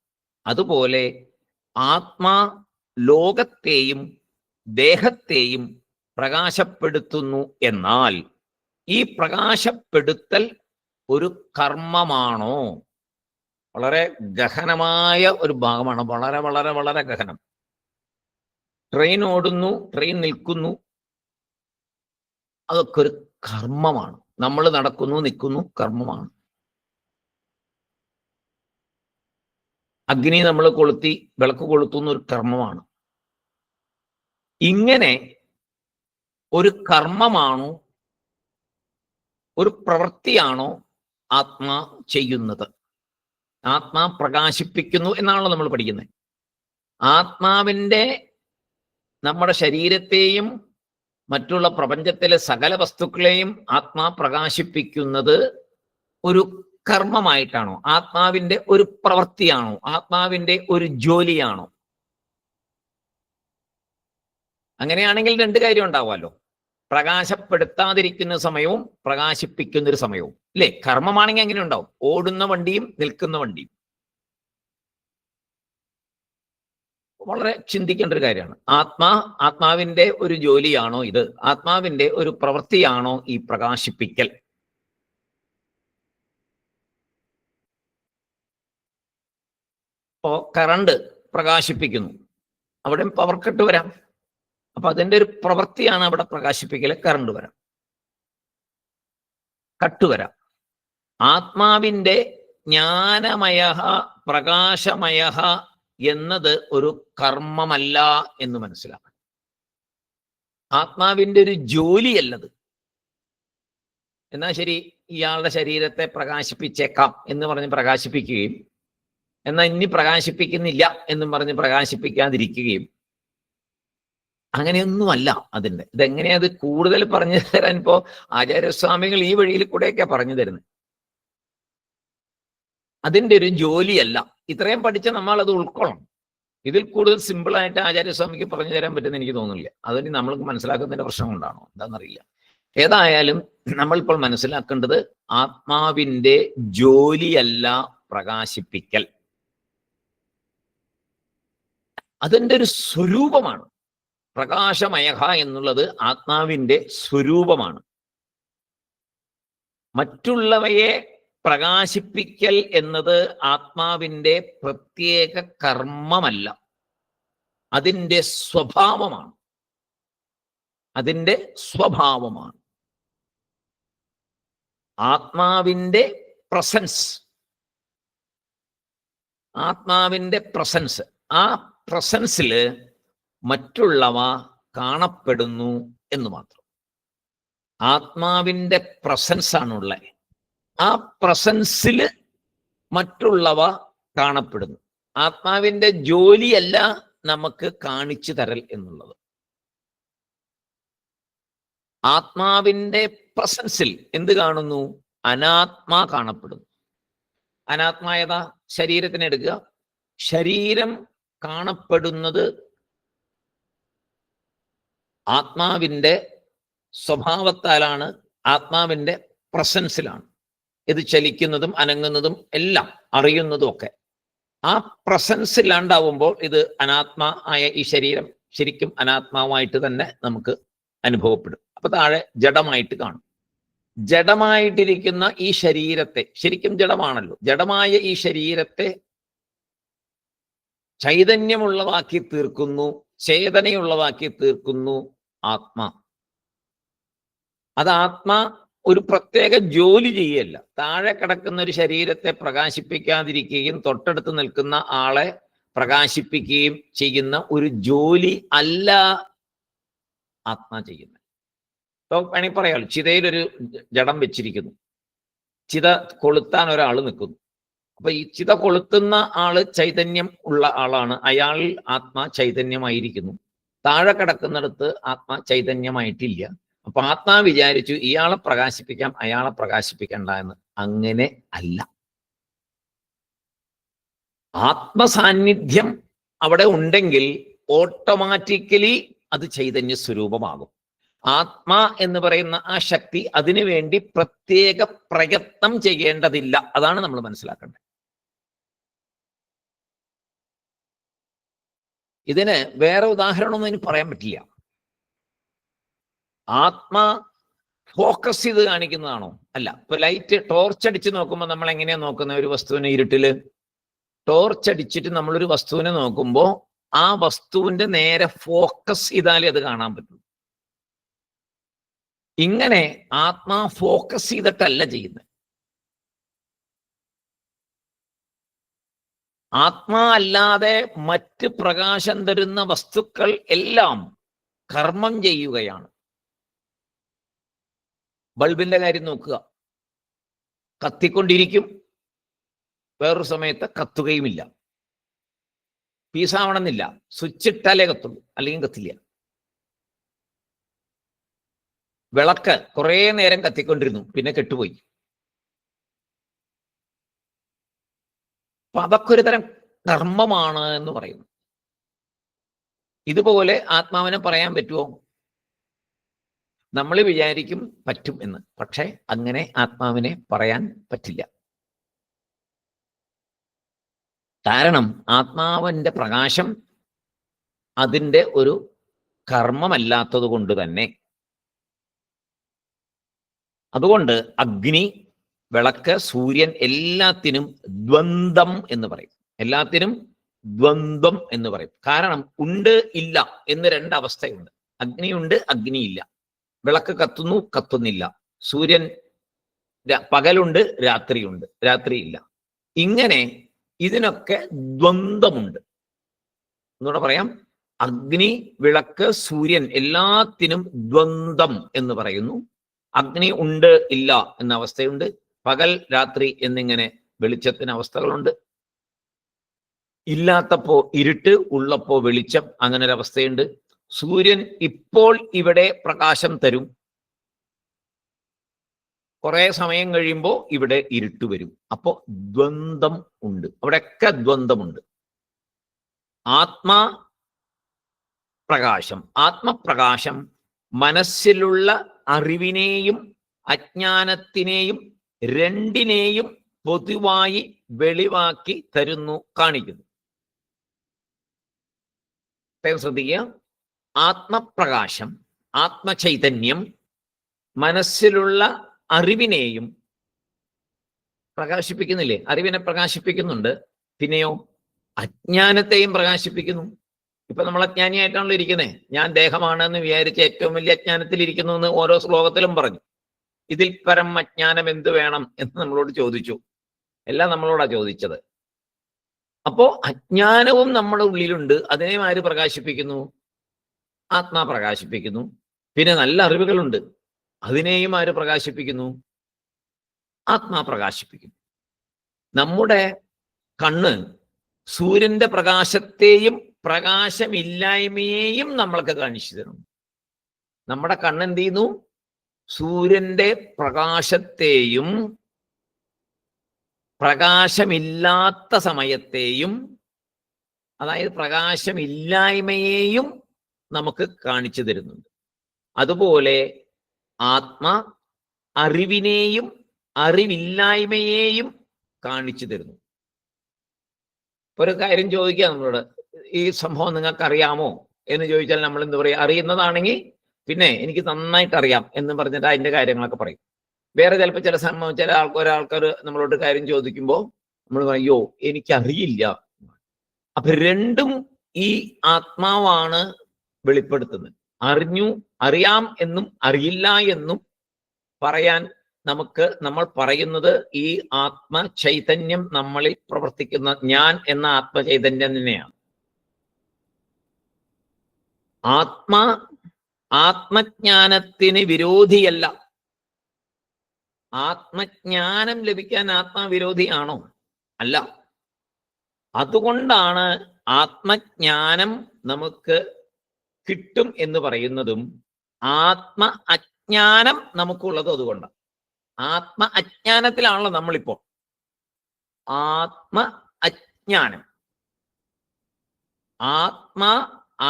അതുപോലെ ആത്മാ ലോകത്തെയും ദേഹത്തെയും പ്രകാശപ്പെടുത്തുന്നു. എന്നാൽ ഈ പ്രകാശപ്പെടുത്തൽ ഒരു കർമ്മമാണോ? വളരെ ഗഹനമായ ഒരു ഭാഗമാണ്, വളരെ വളരെ വളരെ ഗഹനം. ട്രെയിൻ ഓടുന്നു, ട്രെയിൻ നിൽക്കുന്നു, അതൊക്കെ ഒരു കർമ്മമാണ്. നമ്മൾ നടക്കുന്നു, നിൽക്കുന്നു, കർമ്മമാണ്. അഗ്നി നമ്മൾ കൊളുത്തി, വിളക്ക് കൊളുത്തുന്ന ഒരു കർമ്മമാണ്. ഇങ്ങനെ ഒരു കർമ്മമാണോ, ഒരു പ്രവൃത്തിയാണോ ആത്മാ ചെയ്യുന്നത്? ആത്മാ പ്രകാശിപ്പിക്കുന്നു എന്നാണല്ലോ നമ്മൾ പഠിക്കുന്നത്. ആത്മാവിൻ്റെ നമ്മുടെ ശരീരത്തെയും മറ്റുള്ള പ്രപഞ്ചത്തിലെ സകല വസ്തുക്കളെയും ആത്മാ പ്രകാശിപ്പിക്കുന്നത് ഒരു കർമ്മമായിട്ടാണോ? ആത്മാവിൻ്റെ ഒരു പ്രവൃത്തിയാണോ? ആത്മാവിൻ്റെ ഒരു ജോലിയാണോ? അങ്ങനെയാണെങ്കിൽ രണ്ട് കാര്യം ഉണ്ടാവുമല്ലോ. പ്രകാശപ്പെടുത്താതിരിക്കുന്ന സമയവും പ്രകാശിപ്പിക്കുന്ന ഒരു സമയവും, ഇല്ലേ? കർമ്മമാണെങ്കിൽ അങ്ങനെ ഉണ്ടാവും, ഓടുന്ന വണ്ടിയും നിൽക്കുന്ന വണ്ടിയും. വളരെ ചിന്തിക്കേണ്ട ഒരു കാര്യമാണ്. ആത്മാവിന്റെ ഒരു ജോലിയാണോ ഇത്? ആത്മാവിന്റെ ഒരു പ്രവൃത്തിയാണോ ഈ പ്രകാശിപ്പിക്കൽ? ഇപ്പോ കറണ്ട് പ്രകാശിപ്പിക്കുന്നു, അവിടെ പവർ കട്ട് വരാം. അപ്പൊ അതിന്റെ ഒരു പ്രവൃത്തിയാണ് അവിടെ പ്രകാശിപ്പിക്കൽ. കറണ്ട് വരാം, കട്ട് വരാം. ആത്മാവിന്റെ ജ്ഞാനമയ പ്രകാശമയ എന്നത് ഒരു കർമ്മമല്ല എന്ന് മനസ്സിലാക്കണം. ആത്മാവിന്റെ ഒരു ജോലിയല്ലത്. എന്നാ ശരി, ഇയാളുടെ ശരീരത്തെ പ്രകാശിപ്പിച്ചേക്കാം എന്ന് പറഞ്ഞ് പ്രകാശിപ്പിക്കുകയും, എന്നാൽ ഇനി പ്രകാശിപ്പിക്കുന്നില്ല എന്നും പറഞ്ഞ് പ്രകാശിപ്പിക്കാതിരിക്കുകയും, അങ്ങനെയൊന്നുമല്ല അതിൻ്റെ. ഇതെങ്ങനെയാ അത് കൂടുതൽ പറഞ്ഞു തരാൻ ഇപ്പോ ആചാര്യസ്വാമികൾ ഈ വഴിയിൽ കൂടെയൊക്കെ പറഞ്ഞു തരുന്നത്. അതിൻ്റെ ഒരു ജോലിയല്ല. ഇത്രയും പഠിച്ച നമ്മൾ അത് ഉൾക്കൊള്ളണം. ഇതിൽ കൂടുതൽ സിമ്പിളായിട്ട് ആചാര്യസ്വാമിക്ക് പറഞ്ഞു തരാൻ പറ്റുന്ന എനിക്ക് തോന്നുന്നില്ല. അതിന് നമ്മൾക്ക് മനസ്സിലാക്കുന്നതിന്റെ പ്രശ്നം കൊണ്ടാണോ എന്താണെന്നറിയില്ല. ഏതായാലും നമ്മളിപ്പോൾ മനസ്സിലാക്കേണ്ടത് ആത്മാവിൻ്റെ ജോലിയല്ല പ്രകാശിപ്പിക്കൽ, അതിൻ്റെ ഒരു സ്വരൂപമാണ്. പ്രകാശമയ എന്നുള്ളത് ആത്മാവിൻ്റെ സ്വരൂപമാണ്. മറ്റുള്ളവയെ പ്രകാശിപ്പിക്കൽ എന്നത് ആത്മാവിൻ്റെ പ്രത്യേക കർമ്മമല്ല, അതിൻ്റെ സ്വഭാവമാണ്. അതിൻ്റെ സ്വഭാവമാണ്. ആത്മാവിൻ്റെ പ്രസൻസ്, ആത്മാവിൻ്റെ പ്രസൻസ്, ആ പ്രസൻസിൽ മറ്റുള്ളവ കാണപ്പെടുന്നു എന്ന് മാത്രം. ആത്മാവിൻ്റെ പ്രസൻസ് ആണുള്ളത്. ആ പ്രസൻസിൽ മറ്റുള്ളവ കാണപ്പെടുന്നു. ആത്മാവിൻ്റെ ജോലിയല്ല നമുക്ക് കാണിച്ചു തരൽ എന്നുള്ളത്. ആത്മാവിൻ്റെ പ്രസൻസിൽ എന്ത് കാണുന്നു? അനാത്മാ കാണപ്പെടുന്നു. അനാത്മായതാ ശരീരത്തിനെ എടുക്കുക. ശരീരം കാണപ്പെടുന്നത് ആത്മാവിൻ്റെ സ്വഭാവത്താലാണ്, ആത്മാവിൻ്റെ പ്രസൻസിലാണ്. ഇത് ചലിക്കുന്നതും അനങ്ങുന്നതും എല്ലാം അറിയുന്നതും ഒക്കെ ആ പ്രസൻസ് ഇല്ലാണ്ടാവുമ്പോൾ ഇത് അനാത്മാ ആയ ഈ ശരീരം ശരിക്കും അനാത്മാവായിട്ട് തന്നെ നമുക്ക് അനുഭവപ്പെടും. അപ്പൊ താഴെ ജഡമായിട്ട് കാണും. ജഡമായിട്ടിരിക്കുന്ന ഈ ശരീരത്തെ, ശരിക്കും ജഡമാണല്ലോ, ജഡമായ ഈ ശരീരത്തെ ചൈതന്യമുള്ളതാക്കി തീർക്കുന്നു, ചേതനയുള്ളതാക്കി തീർക്കുന്നു ആത്മാ. അത് ആത്മാ ഒരു പ്രത്യേക ജോലി ചെയ്യല്ല. താഴെ കിടക്കുന്ന ഒരു ശരീരത്തെ പ്രകാശിപ്പിക്കാതിരിക്കുകയും തൊട്ടടുത്ത് നിൽക്കുന്ന ആളെ പ്രകാശിപ്പിക്കുകയും ചെയ്യുന്ന ഒരു ജോലി അല്ല ആത്മാ ചെയ്യുന്നത്. ഇപ്പൊ വേണമെങ്കിൽ പറയാമല്ലോ, ചിതയിലൊരു ജഡം വെച്ചിരിക്കുന്നു, ചിത കൊളുത്താൻ ഒരാൾ നിൽക്കുന്നു. അപ്പൊ ഈ ചിത കൊളുത്തുന്ന ആള് ചൈതന്യം ഉള്ള ആളാണ്, അയാളിൽ ആത്മാ ചൈതന്യമായിരിക്കുന്നു. താഴെ കിടക്കുന്നിടത്ത് ആത്മാ ചൈതന്യമായിട്ടില്ല. അപ്പൊ ആത്മാ വിചാരിച്ചു ഇയാളെ പ്രകാശിപ്പിക്കാം, അയാളെ പ്രകാശിപ്പിക്കണ്ട എന്ന്. അങ്ങനെ അല്ല. ആത്മസാന്നിധ്യം അവിടെ ഉണ്ടെങ്കിൽ ഓട്ടോമാറ്റിക്കലി അത് ചൈതന്യ സ്വരൂപമാകും. ആത്മാ എന്ന് പറയുന്ന ആ ശക്തി അതിനു വേണ്ടി പ്രത്യേക പ്രയത്നം ചെയ്യേണ്ടതില്ല. അതാണ് നമ്മൾ മനസ്സിലാക്കേണ്ടത്. ഇതിന് വേറെ ഉദാഹരണമൊന്നും ഇതിന് പറയാൻ പറ്റില്ല. ആത്മാ ഫോക്കസ് ചെയ്ത് കാണിക്കുന്നതാണോ? അല്ല. ഇപ്പൊ ലൈറ്റ് ടോർച്ച് അടിച്ച് നോക്കുമ്പോൾ നമ്മൾ എങ്ങനെയാ നോക്കുന്ന ഒരു വസ്തുവിനെ? ഇരുട്ടില് ടോർച്ച് അടിച്ചിട്ട് നമ്മളൊരു വസ്തുവിനെ നോക്കുമ്പോൾ ആ വസ്തുവിന്റെ നേരെ ഫോക്കസ് ചെയ്താലേ അത് കാണാൻ പറ്റും. ഇങ്ങനെ ആത്മാ ഫോക്കസ് ചെയ്തിട്ടല്ല ചെയ്യുന്നത്. ആത്മാ അല്ലാതെ മറ്റ് പ്രകാശം തരുന്ന വസ്തുക്കൾ എല്ലാം കർമ്മം ചെയ്യുകയാണ്. ബൾബിന്റെ കാര്യം നോക്കുക, കത്തിക്കൊണ്ടിരിക്കും, വേറൊരു സമയത്ത് കത്തുകയുമില്ല. പീസാവണമെന്നില്ല, സ്വിച്ച് ഇട്ടാലേ കത്തുള്ളൂ, അല്ലെങ്കിൽ കത്തില്ല. വിളക്ക് കുറേ നേരം കത്തിക്കൊണ്ടിരുന്നു, പിന്നെ കെട്ടുപോയി. അപ്പൊ അതൊക്കെ ഒരു തരം കർമ്മമാണ് എന്ന് പറയുന്നു. ഇതുപോലെ ആത്മാവിനെ പറയാൻ പറ്റുമോ? നമ്മൾ വിചാരിക്കും പറ്റും എന്ന്, പക്ഷെ അങ്ങനെ ആത്മാവിനെ പറയാൻ പറ്റില്ല. കാരണം ആത്മാവിന്റെ പ്രകാശം അതിൻ്റെ ഒരു കർമ്മമല്ലാത്തത് കൊണ്ട് തന്നെ. അതുകൊണ്ട് അഗ്നി, വിളക്ക്, സൂര്യൻ എല്ലാത്തിനും ദ്വന്ദ്ം എന്ന് പറയും. എല്ലാത്തിനും ദ്വന്ദ്വം എന്ന് പറയും. കാരണം ഉണ്ട് ഇല്ല എന്ന് രണ്ടവസ്ഥയുണ്ട്. അഗ്നിയുണ്ട്, അഗ്നിയില്ല. വിളക്ക് കത്തുന്നു, കത്തുന്നില്ല. സൂര്യൻ പകലുണ്ട്, രാത്രിയുണ്ട്, രാത്രിയില്ല. ഇങ്ങനെ ഇതിനൊക്കെ ദ്വന്ദ്വമുണ്ട്. എന്നൂടെ പറയാം, അഗ്നി, വിളക്ക്, സൂര്യൻ എല്ലാത്തിനും ദ്വന്ദ്വം എന്ന് പറയുന്നു. അഗ്നി ഉണ്ട് ഇല്ല എന്ന അവസ്ഥയുണ്ട്. പകൽ രാത്രി എന്നിങ്ങനെ വെളിച്ചത്തിന് അവസ്ഥകളുണ്ട്. ഇല്ലാത്തപ്പോ ഇരുട്ട്, ഉള്ളപ്പോ വെളിച്ചം, അങ്ങനെ ഒരു അവസ്ഥയുണ്ട്. സൂര്യൻ ഇപ്പോൾ ഇവിടെ പ്രകാശം തരും, കുറെ സമയം കഴിയുമ്പോൾ ഇവിടെ ഇരുട്ട് വരും. അപ്പോ ദ്വന്ദ്വം ഉണ്ട്, അവിടെയൊക്കെ ദ്വന്ദ്വമുണ്ട്. ആത്മാ പ്രകാശം, ആത്മപ്രകാശം മനസ്സിലുള്ള അറിവിനെയും അജ്ഞാനത്തിനെയും രണ്ടിനെയും പൊതുവായി വെളിവാക്കി തരുന്നു, കാണിക്കുന്നു. ശ്രദ്ധിക്കുക, ആത്മപ്രകാശം, ആത്മചൈതന്യം മനസ്സിലുള്ള അറിവിനെയും പ്രകാശിപ്പിക്കുന്നില്ലേ? അറിവിനെ പ്രകാശിപ്പിക്കുന്നുണ്ട്. പിന്നെയോ അജ്ഞാനത്തെയും പ്രകാശിപ്പിക്കുന്നു. ഇപ്പൊ നമ്മൾ അജ്ഞാനിയായിട്ടാണല്ലോ ഇരിക്കുന്നത്. ഞാൻ ദേഹമാണെന്ന് വിചാരിച്ച് ഏറ്റവും വലിയ അജ്ഞാനത്തിൽ ഇരിക്കുന്നു എന്ന് ഓരോ ശ്ലോകത്തിലും പറഞ്ഞു. ഇതിൽ പരം അജ്ഞാനം എന്ത് വേണം എന്ന് നമ്മളോട് ചോദിച്ചു. എല്ലാം നമ്മളോടാ ചോദിച്ചത്. അപ്പോ അജ്ഞാനവും നമ്മുടെ ഉള്ളിലുണ്ട്. അതിനെയും ആര് പ്രകാശിപ്പിക്കുന്നു? ആത്മാ പ്രകാശിപ്പിക്കുന്നു. പിന്നെ നല്ല അറിവുകളുണ്ട്, അതിനെയും ആര് പ്രകാശിപ്പിക്കുന്നു? ആത്മാ പ്രകാശിപ്പിക്കുന്നു. നമ്മുടെ കണ്ണ് സൂര്യന്റെ പ്രകാശത്തെയും പ്രകാശമില്ലായ്മയെയും നമ്മൾക്ക് കാണിച്ചു തരുന്നു. നമ്മുടെ കണ്ണ് എന്ത് ചെയ്യുന്നു? സൂര്യന്റെ പ്രകാശത്തെയും പ്രകാശമില്ലാത്ത സമയത്തെയും, അതായത് പ്രകാശമില്ലായ്മയെയും നമുക്ക് കാണിച്ചു തരുന്നുണ്ട്. അതുപോലെ ആത്മാ അറിവിനെയും അറിവില്ലായ്മയെയും കാണിച്ചു തരുന്നു. ഒരു കാര്യം ചോദിക്കുക നമ്മളോട്, ഈ സംഭവം നിങ്ങൾക്ക് അറിയാമോ എന്ന് ചോദിച്ചാൽ നമ്മൾ എന്ത് പറയും? അറിയുന്നതാണെങ്കിൽ പിന്നെ എനിക്ക് നന്നായിട്ട് അറിയാം എന്ന് പറഞ്ഞിട്ട് അതിന്റെ കാര്യങ്ങളൊക്കെ പറയും. വേറെ ചിലപ്പോൾ ചില ഒരാൾക്കാർ നമ്മളോട് കാര്യം ചോദിക്കുമ്പോൾ നമ്മൾ പറയും, അയ്യോ എനിക്കറിയില്ല. അപ്പൊ രണ്ടും ഈ ആത്മാവാണ് വെളിപ്പെടുത്തുന്നത്. അറിയാം എന്നും അറിയില്ല എന്നും പറയാൻ നമ്മൾ പറയുന്നത് ഈ ആത്മ ചൈതന്യം നമ്മളിൽ പ്രവർത്തിക്കുന്ന ഞാൻ എന്ന ആത്മചൈതന്യം തന്നെയാണ്. ആത്മജ്ഞാനത്തിന് വിരോധിയല്ല. ആത്മജ്ഞാനം ലഭിക്കാൻ ആത്മവിരോധിയാണോ? അല്ല. അതുകൊണ്ടാണ് ആത്മജ്ഞാനം നമുക്ക് കിട്ടും എന്ന് പറയുന്നതും ആത്മ അജ്ഞാനം നമുക്കുള്ളത് അതുകൊണ്ടാണ്. ആത്മ അജ്ഞാനത്തിലാണല്ലോ നമ്മളിപ്പോ.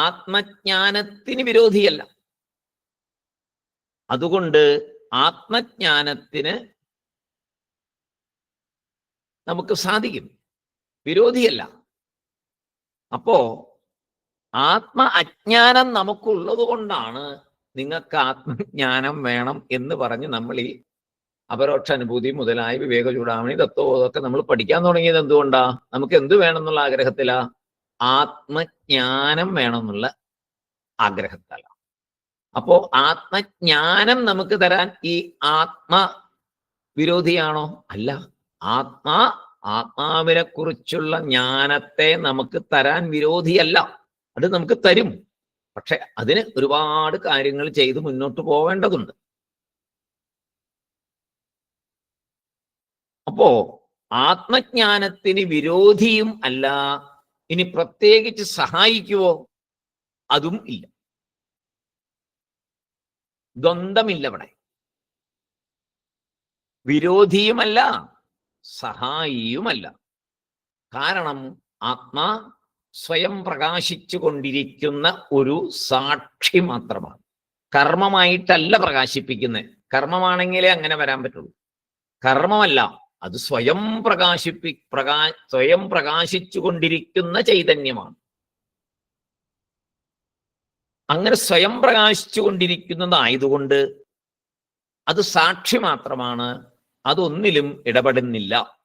ആത്മജ്ഞാനത്തിന് വിരോധിയല്ല. അതുകൊണ്ട് ആത്മജ്ഞാനത്തിന് നമുക്ക് സാധിക്കും, വിരോധിയല്ല. അപ്പോ ആത്മ അജ്ഞാനം നമുക്കുള്ളത് കൊണ്ടാണ് നിങ്ങൾക്ക് ആത്മജ്ഞാനം വേണം എന്ന് പറഞ്ഞ് നമ്മൾ ഈ അപരോക്ഷ അനുഭൂതി മുതലായ വിവേക ചൂടാമണി തത്വബോധമൊക്കെ നമ്മൾ പഠിക്കാൻ തുടങ്ങിയത് എന്തുകൊണ്ടാ? നമുക്ക് എന്ത് വേണം എന്നുള്ള ആഗ്രഹത്തിലാ? ആത്മജ്ഞാനം വേണം എന്നുള്ള ആഗ്രഹത്താല. അപ്പോ ആത്മജ്ഞാനം നമുക്ക് തരാൻ ഈ ആത്മ വിരോധിയാണോ? അല്ല. ആത്മാവിനെ കുറിച്ചുള്ള ജ്ഞാനത്തെ നമുക്ക് തരാൻ വിരോധിയല്ല. അത് നമുക്ക് തരും. പക്ഷെ അതിന് ഒരുപാട് കാര്യങ്ങൾ ചെയ്ത് മുന്നോട്ട് പോവേണ്ടതുണ്ട്. അപ്പോ ആത്മജ്ഞാനത്തിന് വിരോധിയും അല്ല. ഇനി പ്രത്യേകിച്ച് സഹായിക്കുവോ? അതും ഇല്ല. ദ്വന്ദ്മില്ല ഇവിടെ. വിരോധിയുമല്ല, സഹായിയുമല്ല. കാരണം ആത്മാ സ്വയം പ്രകാശിച്ചു കൊണ്ടിരിക്കുന്ന ഒരു സാക്ഷി മാത്രമാണ്. കർമ്മമായിട്ടല്ല പ്രകാശിപ്പിക്കുന്നത്. കർമ്മമാണെങ്കിലേ അങ്ങനെ വരാൻ പറ്റുള്ളൂ. കർമ്മമല്ല, അത് സ്വയം പ്രകാശിച്ചു കൊണ്ടിരിക്കുന്ന ചൈതന്യമാണ്. അങ്ങനെ സ്വയം പ്രകാശിച്ചു കൊണ്ടിരിക്കുന്നതായതുകൊണ്ട് അത് സാക്ഷി മാത്രമാണ്. അതൊന്നിലും ഇടപെടുന്നില്ല.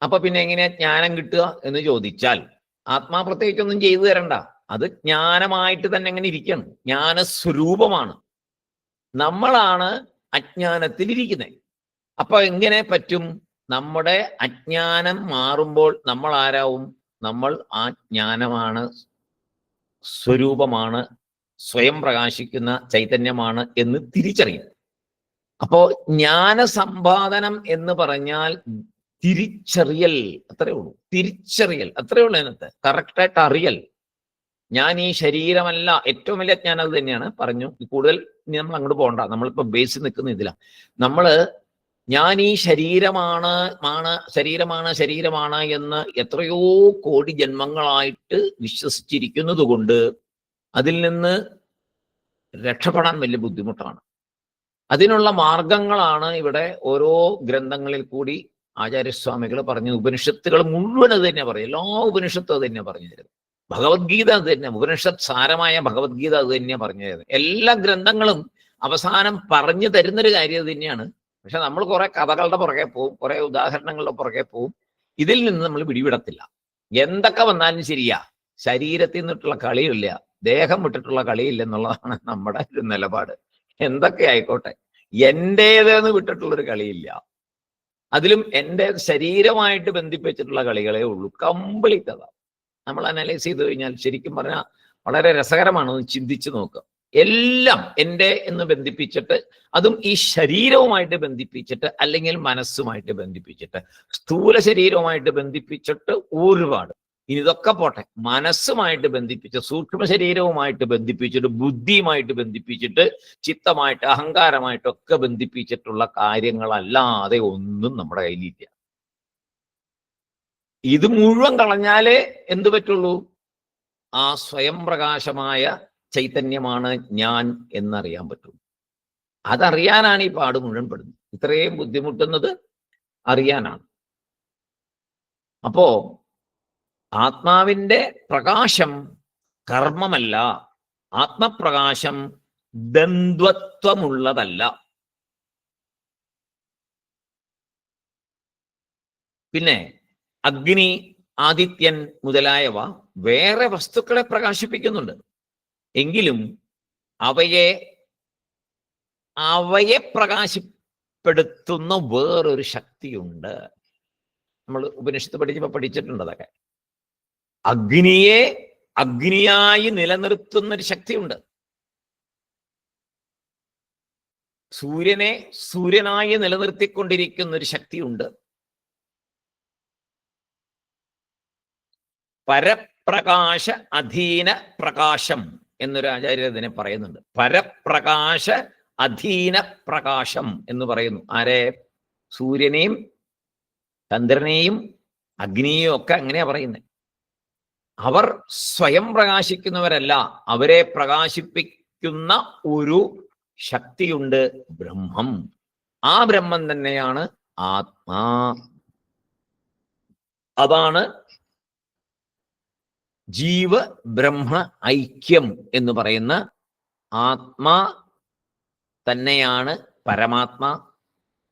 അപ്പൊ പിന്നെ എങ്ങനെയാ ജ്ഞാനം കിട്ടുക എന്ന് ചോദിച്ചാൽ, ആത്മാ പ്രത്യേകിച്ചൊന്നും ചെയ്തു തരണ്ട. അത് ജ്ഞാനമായിട്ട് തന്നെ എങ്ങനെ ഇരിക്കണം. ജ്ഞാനസ്വരൂപമാണ്. നമ്മളാണ് അജ്ഞാനത്തിൽ ഇരിക്കുന്നത്. അപ്പൊ എങ്ങനെ പറ്റും? നമ്മുടെ അജ്ഞാനം മാറുമ്പോൾ നമ്മൾ ആരാവും? നമ്മൾ ആ ജ്ഞാനമാണ്, സ്വരൂപമാണ്, സ്വയം പ്രകാശിക്കുന്ന ചൈതന്യമാണ് എന്ന് തിരിച്ചറിയും. അപ്പോ ജ്ഞാനസമ്പാദനം എന്ന് പറഞ്ഞാൽ തിരിച്ചറിയൽ, അത്രേ ഉള്ളൂ. തിരിച്ചറിയൽ അത്രേ ഉള്ളൂ. അതിനകത്ത് കറക്റ്റായിട്ട് അറിയൽ. ഞാൻ ഈ ശരീരമല്ല. ഏറ്റവും വലിയ ജ്ഞാനം അത് തന്നെയാണ്. പറഞ്ഞു കൂടുതൽ ഇനി നമ്മൾ അങ്ങോട്ട് പോകണ്ട. നമ്മളിപ്പോ ബേസിൽ നിൽക്കുന്ന ഇതിലാണ്. ഞാൻ ഈ ശരീരമാണ് എന്ന് എത്രയോ കോടി ജന്മങ്ങളായിട്ട് വിശ്വസിച്ചിരിക്കുന്നത് കൊണ്ട് അതിൽ നിന്ന് രക്ഷപ്പെടാൻ വലിയ ബുദ്ധിമുട്ടാണ്. അതിനുള്ള മാർഗങ്ങളാണ് ഇവിടെ ഓരോ ഗ്രന്ഥങ്ങളിൽ കൂടി ആചാര്യസ്വാമികൾ പറഞ്ഞ ഉപനിഷത്തുകൾ മുഴുവൻ അത് തന്നെ പറയും. എല്ലാ ഉപനിഷത്തും അത് തന്നെ പറഞ്ഞു തരുന്നത്. ഭഗവത്ഗീത അത് തന്നെ, ഉപനിഷത്ത് സാരമായ ഭഗവത്ഗീത അത് തന്നെ പറഞ്ഞു തരുന്നത്. എല്ലാ ഗ്രന്ഥങ്ങളും അവസാനം പറഞ്ഞു തരുന്നൊരു കാര്യം അത് തന്നെയാണ്. പക്ഷെ നമ്മൾ കുറെ കഥകളുടെ പുറകെ പോവും, കുറെ ഉദാഹരണങ്ങളുടെ പുറകെ പോവും. ഇതിൽ നിന്ന് നമ്മൾ പിടിവിടത്തില്ല. എന്തൊക്കെ വന്നാലും ശരിയാ, ശരീരത്തിൽ നിന്നിട്ടുള്ള കളിയില്ല, ദേഹം വിട്ടിട്ടുള്ള കളിയില്ല എന്നുള്ളതാണ് നമ്മുടെ ഒരു നിലപാട്. എന്തൊക്കെ ആയിക്കോട്ടെ, എൻ്റേതെന്ന് വിട്ടിട്ടുള്ളൊരു കളിയില്ല. അതിലും എൻ്റെ ശരീരമായിട്ട് ബന്ധിപ്പിച്ചിട്ടുള്ള കളികളേ ഉള്ളൂ. കംപ്ലീറ്റ് അതാ. നമ്മൾ അനലൈസ് ചെയ്ത് കഴിഞ്ഞാൽ ശരിക്കും പറഞ്ഞാൽ വളരെ രസകരമാണ്. ഒന്ന് ചിന്തിച്ചു നോക്കുക. എല്ലാം എൻ്റെ എന്ന് ബന്ധിപ്പിച്ചിട്ട്, അതും ഈ ശരീരവുമായിട്ട് ബന്ധിപ്പിച്ചിട്ട്, അല്ലെങ്കിൽ മനസ്സുമായിട്ട് ബന്ധിപ്പിച്ചിട്ട്, സ്ഥൂല ശരീരവുമായിട്ട് ബന്ധിപ്പിച്ചിട്ട് ഒരുപാട്. ഇനി ഇതൊക്കെ പോട്ടെ, മനസ്സുമായിട്ട് ബന്ധിപ്പിച്ച്, സൂക്ഷ്മ ശരീരവുമായിട്ട് ബന്ധിപ്പിച്ചിട്ട്, ബുദ്ധിയുമായിട്ട് ബന്ധിപ്പിച്ചിട്ട്, ചിത്തമായിട്ട്, അഹങ്കാരമായിട്ടൊക്കെ ബന്ധിപ്പിച്ചിട്ടുള്ള കാര്യങ്ങളല്ലാതെ ഒന്നും നമ്മുടെ കയ്യിലില്ല. ഇത് മുഴുവൻ കളഞ്ഞാലേ എന്ത് പറ്റുള്ളൂ? ആ സ്വയം പ്രകാശമായ ചൈതന്യമാണ് ഞാൻ എന്നറിയാൻ പറ്റും. അതറിയാനാണ് ഈ പാട് മുഴുവൻ പെടുന്നത്. ഇത്രയും ബുദ്ധിമുട്ടുന്നത് അറിയാനാണ്. അപ്പോ ആത്മാവിന്റെ പ്രകാശം കർമ്മമല്ല, ആത്മപ്രകാശം ദ്വന്ദ്വത്വമുള്ളതല്ല. പിന്നെ അഗ്നി, ആദിത്യൻ മുതലായവ വേറെ വസ്തുക്കളെ പ്രകാശിപ്പിക്കുന്നുണ്ട്. എങ്കിലും അവയെ പ്രകാശപ്പെടുത്തുന്ന വേറൊരു ശക്തിയുണ്ട്. നമ്മൾ ഉപനിഷത്ത് പഠിച്ചിട്ടുണ്ട് അതൊക്കെ. അഗ്നിയെ അഗ്നിയായി നിലനിർത്തുന്ന ഒരു ശക്തിയുണ്ട്. സൂര്യനെ സൂര്യനായി നിലനിർത്തിക്കൊണ്ടിരിക്കുന്ന ഒരു ശക്തിയുണ്ട്. പരപ്രകാശ അധീന പ്രകാശം എന്നൊരു ആചാര്യർ ഇതിനെ പറയുന്നുണ്ട്. പരപ്രകാശ അധീന പ്രകാശം എന്ന് പറയുന്നു. ആരെ? സൂര്യനെയും ചന്ദ്രനെയും അഗ്നിയെയും ഒക്കെ അങ്ങനെയാ പറയുന്നത്. അവർ സ്വയം പ്രകാശിക്കുന്നവരല്ല, അവരെ പ്രകാശിപ്പിക്കുന്ന ഒരു ശക്തിയുണ്ട്, ബ്രഹ്മം. ആ ബ്രഹ്മം തന്നെയാണ് ആത്മാ. അതാണ് ജീവ ബ്രഹ്മ ഐക്യം എന്ന് പറയുന്ന ആത്മാ തന്നെയാണ് പരമാത്മാ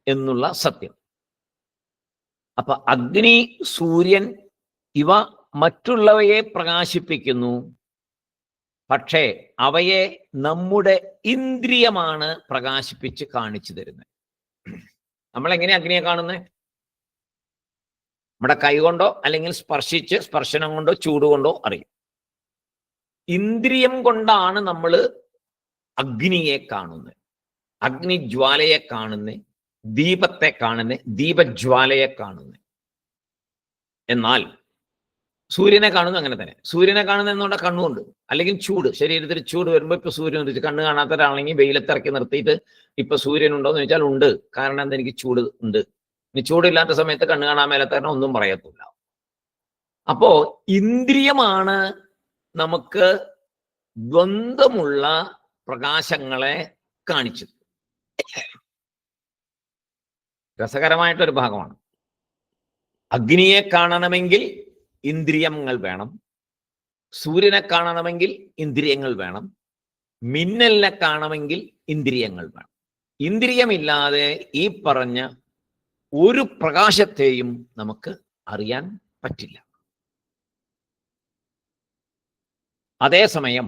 എന്നുള്ള സത്യം. അപ്പൊ അഗ്നി, സൂര്യൻ ഇവ മറ്റുള്ളവയെ പ്രകാശിപ്പിക്കുന്നു. പക്ഷേ അവയെ നമ്മുടെ ഇന്ദ്രിയമാണ് പ്രകാശിപ്പിച്ച് കാണിച്ചു തരുന്നത്. നമ്മൾ എങ്ങനെ അഗ്നിയെ കാണുന്നത്? നമ്മുടെ കൈ കൊണ്ടോ അല്ലെങ്കിൽ സ്പർശനം കൊണ്ടോ ചൂട് കൊണ്ടോ അറിയും. ഇന്ദ്രിയം കൊണ്ടാണ് നമ്മൾ അഗ്നിയെ കാണുന്നത്, അഗ്നിജ്വാലയെ കാണുന്നത്, ദീപത്തെ കാണുന്നത്, ദീപജ്വാലയെ കാണുന്നത്. എന്നാൽ സൂര്യനെ കാണുന്നത് അങ്ങനെ തന്നെ. സൂര്യനെ കാണുന്നത് എന്നുള്ള കണ്ണുകൊണ്ട്, അല്ലെങ്കിൽ ചൂട്, ശരീരത്തിൽ ചൂട് വരുമ്പോൾ ഇപ്പൊ സൂര്യൻ ഉദിച്ച്, കണ്ണ് കാണാത്ത ഒരാളെങ്കിൽ വെയിലത്തിറക്കി നിർത്തിയിട്ട് ഇപ്പൊ സൂര്യൻ ഉണ്ടോ എന്ന് ചോദിച്ചാൽ ഉണ്ട്. കാരണം എന്താ? എനിക്ക് ചൂട് ഉണ്ട്. ഇനി ചൂടില്ലാത്ത സമയത്ത് കണ്ണ് കാണാൻ മേലത്തന്നെ ഒന്നും പറയത്തില്ല. അപ്പോ ഇന്ദ്രിയമാണ് നമുക്ക് ദ്വന്ദ്മുള്ള പ്രകാശങ്ങളെ കാണിച്ചത്. രസകരമായിട്ടൊരു ഭാഗമാണ്. അഗ്നിയെ കാണണമെങ്കിൽ ഇന്ദ്രിയങ്ങൾ വേണം, സൂര്യനെ കാണണമെങ്കിൽ ഇന്ദ്രിയങ്ങൾ വേണം, മിന്നലിനെ കാണണമെങ്കിൽ ഇന്ദ്രിയങ്ങൾ വേണം. ഇന്ദ്രിയമില്ലാതെ ഈ പറഞ്ഞ ഒരു പ്രകാശത്തെയും നമുക്ക് അറിയാൻ പറ്റില്ല. അതേസമയം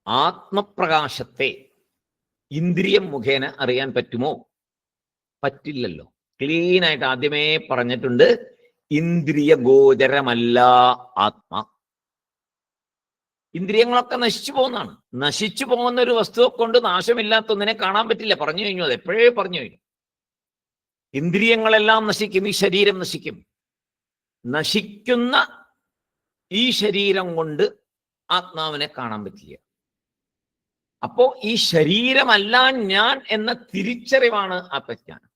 ആത്മപ്രകാശത്തെ ഇന്ദ്രിയം മുഖേന അറിയാൻ പറ്റുമോ? പറ്റില്ലല്ലോ. ക്ലീനായിട്ട് ആദ്യമേ പറഞ്ഞിട്ടുണ്ട്, ഇന്ദ്രിയ ഗോചരമല്ല ആത്മാ. ഇന്ദ്രിയങ്ങളൊക്കെ നശിച്ചു പോകുന്നതാണ്. നശിച്ചു പോകുന്ന ഒരു വസ്തുവെ കൊണ്ട് നാശമില്ലാത്ത ഒന്നിനെ കാണാൻ പറ്റില്ല. പറഞ്ഞു കഴിഞ്ഞു, അത് എപ്പോഴേ പറഞ്ഞു കഴിഞ്ഞു. ഇന്ദ്രിയങ്ങളെല്ലാം നശിക്കും, ഈ ശരീരം നശിക്കും. നശിക്കുന്ന ഈ ശരീരം കൊണ്ട് ആത്മാവിനെ കാണാൻ പറ്റില്ല. അപ്പോ ഈ ശരീരമല്ല ഞാൻ എന്ന തിരിച്ചറിവാണ് ആത്മജ്ഞാനം.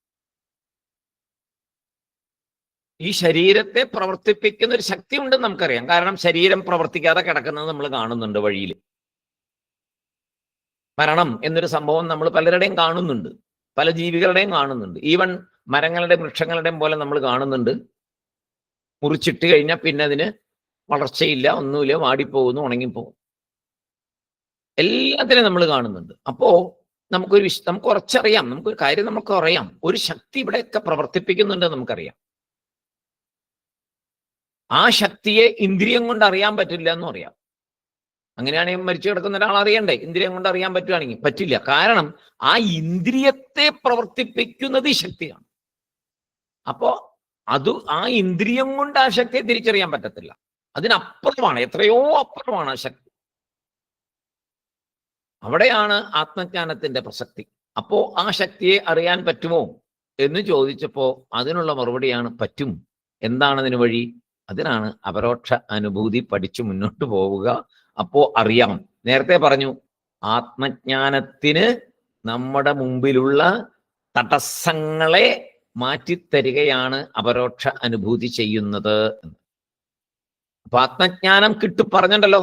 ഈ ശരീരത്തെ പ്രവർത്തിപ്പിക്കുന്ന ഒരു ശക്തി ഉണ്ടെന്ന് നമുക്കറിയാം. കാരണം ശരീരം പ്രവർത്തിക്കാതെ കിടക്കുന്നത് നമ്മൾ കാണുന്നുണ്ട് വഴിയിൽ. മരണം എന്നൊരു സംഭവം നമ്മൾ പലരുടെയും കാണുന്നുണ്ട്, പല ജീവികളുടെയും കാണുന്നുണ്ട്. ഈവൻ മരങ്ങളുടെയും വൃക്ഷങ്ങളുടെയും പോലെ നമ്മൾ കാണുന്നുണ്ട്. മുറിച്ചിട്ട് കഴിഞ്ഞാൽ പിന്നെ അതിന് വളർച്ചയില്ല, ഒന്നുമില്ല, വാടിപ്പോകുന്നു, ഉണങ്ങിപ്പോകും. എല്ലാത്തിനും നമ്മൾ കാണുന്നുണ്ട്. അപ്പോ നമുക്ക് കുറച്ചറിയാം, നമുക്കൊരു കാര്യം നമുക്ക് അറിയാം, ഒരു ശക്തി ഇവിടെയൊക്കെ പ്രവർത്തിപ്പിക്കുന്നുണ്ട് നമുക്കറിയാം. ആ ശക്തിയെ ഇന്ദ്രിയം കൊണ്ട് അറിയാൻ പറ്റില്ല എന്നും അറിയാം. അങ്ങനെയാണെങ്കിൽ മരിച്ചു കിടക്കുന്ന ഒരാൾ അറിയണ്ടേ? ഇന്ദ്രിയം കൊണ്ട് അറിയാൻ പറ്റുകയാണെങ്കിൽ പറ്റില്ല. കാരണം ആ ഇന്ദ്രിയത്തെ പ്രവർത്തിപ്പിക്കുന്നത് ഈ ശക്തിയാണ്. അപ്പോ ആ ഇന്ദ്രിയം കൊണ്ട് ആ ശക്തിയെ തിരിച്ചറിയാൻ പറ്റത്തില്ല. അതിനപ്പുറമാണ്, എത്രയോ അപ്പുറമാണ് ആ ശക്തി. അവിടെയാണ് ആത്മജ്ഞാനത്തിന്റെ പ്രസക്തി. അപ്പോ ആ ശക്തിയെ അറിയാൻ പറ്റുമോ എന്ന് ചോദിച്ചപ്പോ അതിനുള്ള മറുപടിയാണ് പറ്റും. എന്താണ് അതിന് വഴി? അതിനാണ് അപരോക്ഷ അനുഭൂതി പഠിച്ചു മുന്നോട്ട് പോവുക. അപ്പോ അറിയാം. നേരത്തെ പറഞ്ഞു, ആത്മജ്ഞാനത്തിന് നമ്മുടെ മുമ്പിലുള്ള തടസ്സങ്ങളെ മാറ്റിത്തരികയാണ് അപരോക്ഷ അനുഭൂതി ചെയ്യുന്നത്. അപ്പൊ ആത്മജ്ഞാനം പറഞ്ഞിട്ടുണ്ടല്ലോ,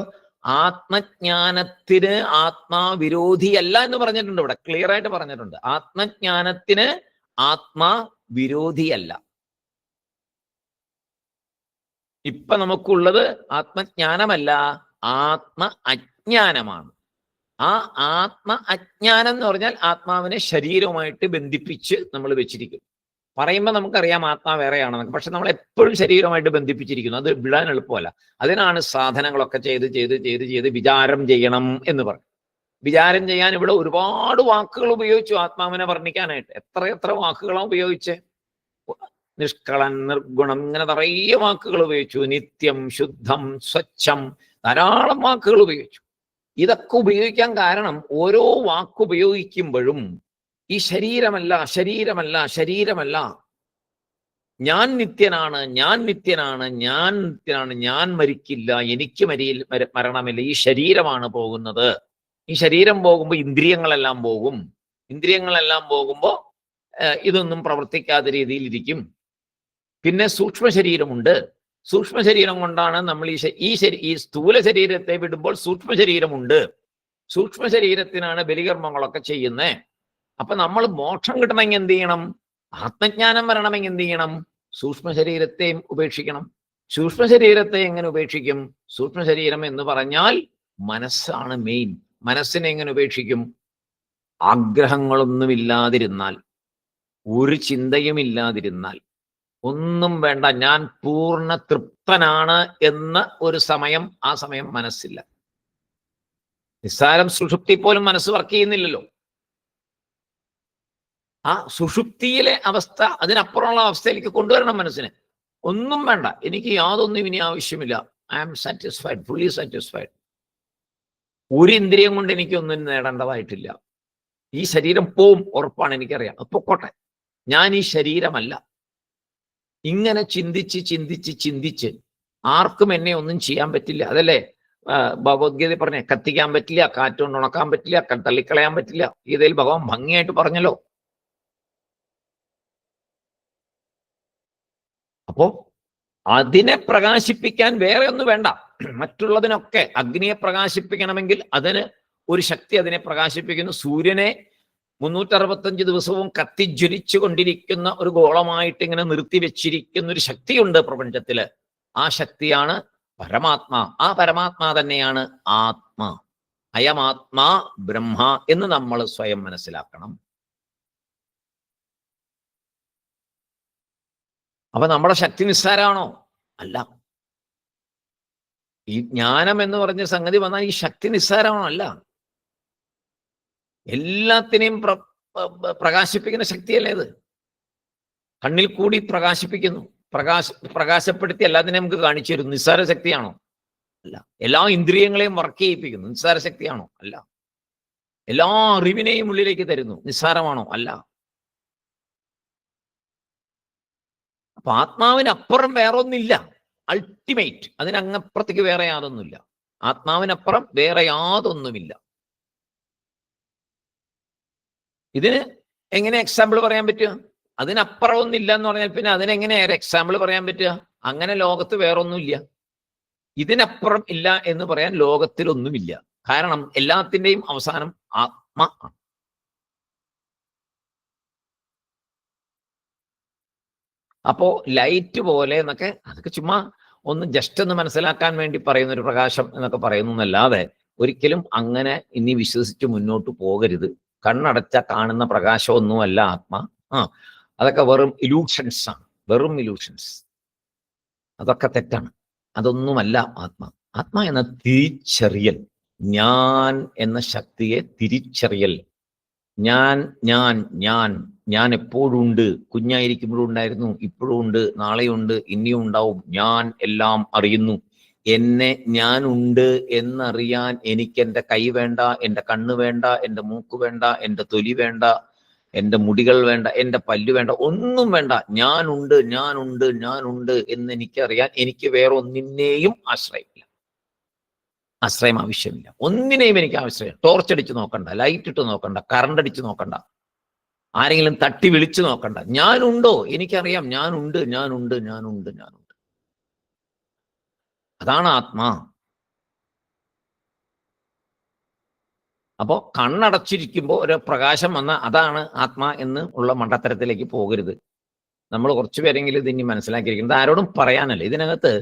ആത്മജ്ഞാനത്തിന് ആത്മാവിരോധിയല്ല എന്ന് പറഞ്ഞിട്ടുണ്ട്. ഇവിടെ ക്ലിയർ ആയിട്ട് പറഞ്ഞിട്ടുണ്ട്, ആത്മജ്ഞാനത്തിന് ആത്മാവിരോധിയല്ല. ഇപ്പൊ നമുക്കുള്ളത് ആത്മജ്ഞാനമല്ല, ആത്മ അജ്ഞാനമാണ്. ആ ആത്മ അജ്ഞാനം എന്ന് പറഞ്ഞാൽ ആത്മാവിനെ ശരീരവുമായിട്ട് ബന്ധിപ്പിച്ച് നമ്മൾ വെച്ചിരിക്കും. പറയുമ്പോൾ നമുക്കറിയാം ആത്മാ വേറെയാണെന്നൊക്കെ, പക്ഷെ നമ്മൾ എപ്പോഴും ശരീരമായിട്ട് ബന്ധിപ്പിച്ചിരിക്കുന്നു. അത് വിടാൻ എളുപ്പമല്ല. അതിനാണ് സാധനങ്ങളൊക്കെ ചെയ്ത് വിചാരം ചെയ്യണം എന്ന് പറയും. വിചാരം ചെയ്യാൻ ഇവിടെ ഒരുപാട് വാക്കുകൾ ഉപയോഗിച്ചു ആത്മാവിനെ വർണ്ണിക്കാനായിട്ട്. എത്ര വാക്കുകളാണ് ഉപയോഗിച്ച്? നിഷ്കളൻ, നിർഗുണം, ഇങ്ങനെ നിറയെ വാക്കുകൾ ഉപയോഗിച്ചു. നിത്യം, ശുദ്ധം, സ്വച്ഛം, ധാരാളം വാക്കുകൾ ഉപയോഗിച്ചു. ഇതൊക്കെ ഉപയോഗിക്കാൻ കാരണം ഓരോ വാക്കുപയോഗിക്കുമ്പോഴും ഈ ശരീരമല്ല, ഞാൻ നിത്യനാണ്, ഞാൻ മരിക്കില്ല, എനിക്ക് മരണമില്ല, ഈ ശരീരമാണ് പോകുന്നത്. ഈ ശരീരം പോകുമ്പോൾ ഇന്ദ്രിയങ്ങളെല്ലാം പോകും. ഇന്ദ്രിയങ്ങളെല്ലാം പോകുമ്പോൾ ഇതൊന്നും പ്രവർത്തിക്കാത്ത രീതിയിൽ ഇരിക്കും. പിന്നെ സൂക്ഷ്മ ശരീരമുണ്ട്. സൂക്ഷ്മ ശരീരം കൊണ്ടാണ് നമ്മൾ ഈ സ്ഥൂല ശരീരത്തെ വിടുമ്പോൾ സൂക്ഷ്മ ശരീരമുണ്ട്. സൂക്ഷ്മ ശരീരത്തിനാണ് ബലികർമ്മങ്ങളൊക്കെ ചെയ്യുന്നത്. അപ്പൊ നമ്മൾ മോക്ഷം കിട്ടണമെങ്കിൽ എന്ത് ചെയ്യണം? ആത്മജ്ഞാനം വരണമെങ്കിൽ എന്ത് ചെയ്യണം? സൂക്ഷ്മ ശരീരത്തെയും ഉപേക്ഷിക്കണം. സൂക്ഷ്മ ശരീരത്തെ എങ്ങനെ ഉപേക്ഷിക്കും? സൂക്ഷ്മ ശരീരം എന്ന് പറഞ്ഞാൽ മനസ്സാണ് മെയിൻ. മനസ്സിനെ എങ്ങനെ ഉപേക്ഷിക്കും? ആഗ്രഹങ്ങളൊന്നുമില്ലാതിരുന്നാൽ, ഒരു ചിന്തയും ഇല്ലാതിരുന്നാൽ, ഒന്നും വേണ്ട, ഞാൻ പൂർണ്ണ തൃപ്തനാണ് എന്ന ഒരു സമയം, ആ സമയം മനസ്സില്ല. നിസ്സാരം സുഷുപ്തി പോലും മനസ്സ് വർക്ക് ചെയ്യുന്നില്ലല്ലോ. ആ സുഷുപ്തിയിലെ അവസ്ഥ, അതിനപ്പുറമുള്ള അവസ്ഥയിലേക്ക് കൊണ്ടുവരണം മനസ്സിനെ. ഒന്നും വേണ്ട, എനിക്ക് യാതൊന്നും ഇനി ആവശ്യമില്ല, I am satisfied, fully satisfied. ഒരു ഇന്ദ്രിയം കൊണ്ട് എനിക്കൊന്നും നേടേണ്ടതായിട്ടില്ല. ഈ ശരീരം പോവും, ഉറപ്പാണ്, എനിക്കറിയാം, പൊക്കോട്ടെ, ഞാൻ ഈ ശരീരമല്ല. ഇങ്ങനെ ചിന്തിച്ച് ആർക്കും എന്നെ ഒന്നും ചെയ്യാൻ പറ്റില്ല. അതല്ലേ ഭഗവത്ഗീത പറഞ്ഞ, കത്തിക്കാൻ പറ്റില്ല, കാറ്റുകൊണ്ട് ഉണക്കാൻ പറ്റില്ല, തള്ളിക്കളയാൻ പറ്റില്ല. ഗീതയിൽ ഭഗവാൻ ഭംഗിയായിട്ട് പറഞ്ഞല്ലോ. അപ്പോ അതിനെ പ്രകാശിപ്പിക്കാൻ വേറെ ഒന്നും വേണ്ട. മറ്റുള്ളതിനൊക്കെ അഗ്നിയെ പ്രകാശിപ്പിക്കണമെങ്കിൽ അതിന് ഒരു ശക്തി അതിനെ പ്രകാശിപ്പിക്കുന്നു. സൂര്യനെ 365 ദിവസവും കത്തിജ്വലിച്ചു കൊണ്ടിരിക്കുന്ന ഒരു ഗോളമായിട്ട് ഇങ്ങനെ നിർത്തി വെച്ചിരിക്കുന്ന ഒരു ശക്തിയുണ്ട് പ്രപഞ്ചത്തില്. ആ ശക്തിയാണ് പരമാത്മാ. ആ പരമാത്മാ തന്നെയാണ് ആത്മാ. അയമാത്മാ ബ്രഹ്മ എന്ന് നമ്മൾ സ്വയം മനസ്സിലാക്കണം. അപ്പൊ നമ്മുടെ ശക്തി നിസ്സാരമാണോ? അല്ല. ഈ ജ്ഞാനം എന്ന് പറഞ്ഞ സംഗതി വന്നാൽ ഈ ശക്തി നിസ്സാരമാണോ? അല്ല. എല്ലാത്തിനെയും പ്രകാശിപ്പിക്കുന്ന ശക്തിയല്ലേ ഇത്. കണ്ണിൽ കൂടി പ്രകാശിപ്പിക്കുന്നു, പ്രകാശപ്പെടുത്തി എല്ലാത്തിനെയും നമുക്ക് കാണിച്ചു തരുന്നു. നിസ്സാര ശക്തിയാണോ? അല്ല. എല്ലാ ഇന്ദ്രിയങ്ങളെയും വർക്ക് ചെയ്യിപ്പിക്കുന്നു. നിസ്സാര ശക്തിയാണോ? അല്ല. എല്ലാ അറിവിനെയും ഉള്ളിലേക്ക് തരുന്നു. നിസ്സാരമാണോ? അല്ല. അപ്പൊ ആത്മാവിനപ്പുറം വേറൊന്നില്ല. അൾട്ടിമേറ്റ്, അതിനങ്ങപ്പുറത്തേക്ക് വേറെ യാതൊന്നുമില്ല. ആത്മാവിനപ്പുറം വേറെ യാതൊന്നുമില്ല. ഇതിന് എങ്ങനെ എക്സാമ്പിൾ പറയാൻ പറ്റുക? അതിനപ്പുറം ഒന്നില്ല എന്ന് പറഞ്ഞാൽ പിന്നെ അതിനെങ്ങനെ എക്സാമ്പിൾ പറയാൻ പറ്റുക? അങ്ങനെ ലോകത്ത് വേറൊന്നുമില്ല. ഇതിനപ്പുറം ഇല്ല എന്ന് പറയാൻ ലോകത്തിലൊന്നുമില്ല. കാരണം എല്ലാത്തിൻ്റെയും അവസാനം ആത്മ ആണ്. അപ്പോ ലൈറ്റ് പോലെ എന്നൊക്കെ, അതൊക്കെ ചുമ്മാ ഒന്ന് ജസ്റ്റ് ഒന്ന് മനസ്സിലാക്കാൻ വേണ്ടി പറയുന്ന ഒരു പ്രകാശം എന്നൊക്കെ പറയുന്നു എന്നല്ലാതെ ഒരിക്കലും അങ്ങനെ ഇനി വിശ്വസിച്ച് മുന്നോട്ട് പോകരുത്. കണ്ണടച്ച കാണുന്ന പ്രകാശമൊന്നുമല്ല ആത്മ. അതൊക്കെ വെറും ഇലൂഷൻസ് ആണ്, വെറും ഇലൂഷൻസ്. അതൊക്കെ തെറ്റാണ്. അതൊന്നുമല്ല ആത്മ. ആത്മ എന്ന തിരിച്ചറിയൽ, ഞാൻ എന്ന ശക്തിയെ തിരിച്ചറിയൽ. ഞാൻ ഞാൻ ഞാൻ ഞാൻ എപ്പോഴും ഉണ്ട്. കുഞ്ഞായിരിക്കുമ്പോഴും ഉണ്ടായിരുന്നു, ഇപ്പോഴും ഉണ്ട്, നാളെയുണ്ട്, ഇനിയും ഉണ്ടാവും. ഞാൻ എല്ലാം അറിയുന്നു. എന്നെ ഞാൻ ഉണ്ട് എന്നറിയാൻ എനിക്ക് എൻ്റെ കൈ വേണ്ട, എൻ്റെ കണ്ണ് വേണ്ട, എൻ്റെ മൂക്ക് വേണ്ട, എൻ്റെ തൊലി വേണ്ട, എൻ്റെ മുടികൾ വേണ്ട, എൻ്റെ പല്ല് വേണ്ട, ഒന്നും വേണ്ട. ഞാനുണ്ട് ഞാനുണ്ട് ഞാനുണ്ട് എന്ന് എനിക്കറിയാൻ എനിക്ക് വേറെ ഒന്നിനെയും ആശ്രയമില്ല. ആശ്രയം ആവശ്യമില്ല. ഒന്നിനെയും എനിക്ക് ആവശ്യം. ടോർച്ച് അടിച്ച് നോക്കണ്ട, ലൈറ്റ് ഇട്ട് നോക്കണ്ട, കറണ്ട് അടിച്ച് നോക്കണ്ട, ആരെങ്കിലും തട്ടി വിളിച്ചു നോക്കണ്ട. ഞാനുണ്ടോ? എനിക്കറിയാം ഞാനുണ്ട് ഞാനുണ്ട് ഞാനുണ്ട് ഞാനുണ്ട്. അതാണ് ആത്മാ. അപ്പോ കണ്ണടച്ചിരിക്കുമ്പോൾ ഒരു പ്രകാശം വന്ന അതാണ് ആത്മാ എന്ന് ഉള്ള മണ്ടത്തരത്തിലേക്ക് പോകരുത്. നമ്മൾ കുറച്ചു പേരെങ്കിലും ഇതിനി മനസ്സിലാക്കിയിരിക്കുന്നത്. ആരോടും പറയാനല്ല. ഇതിനകത്ത്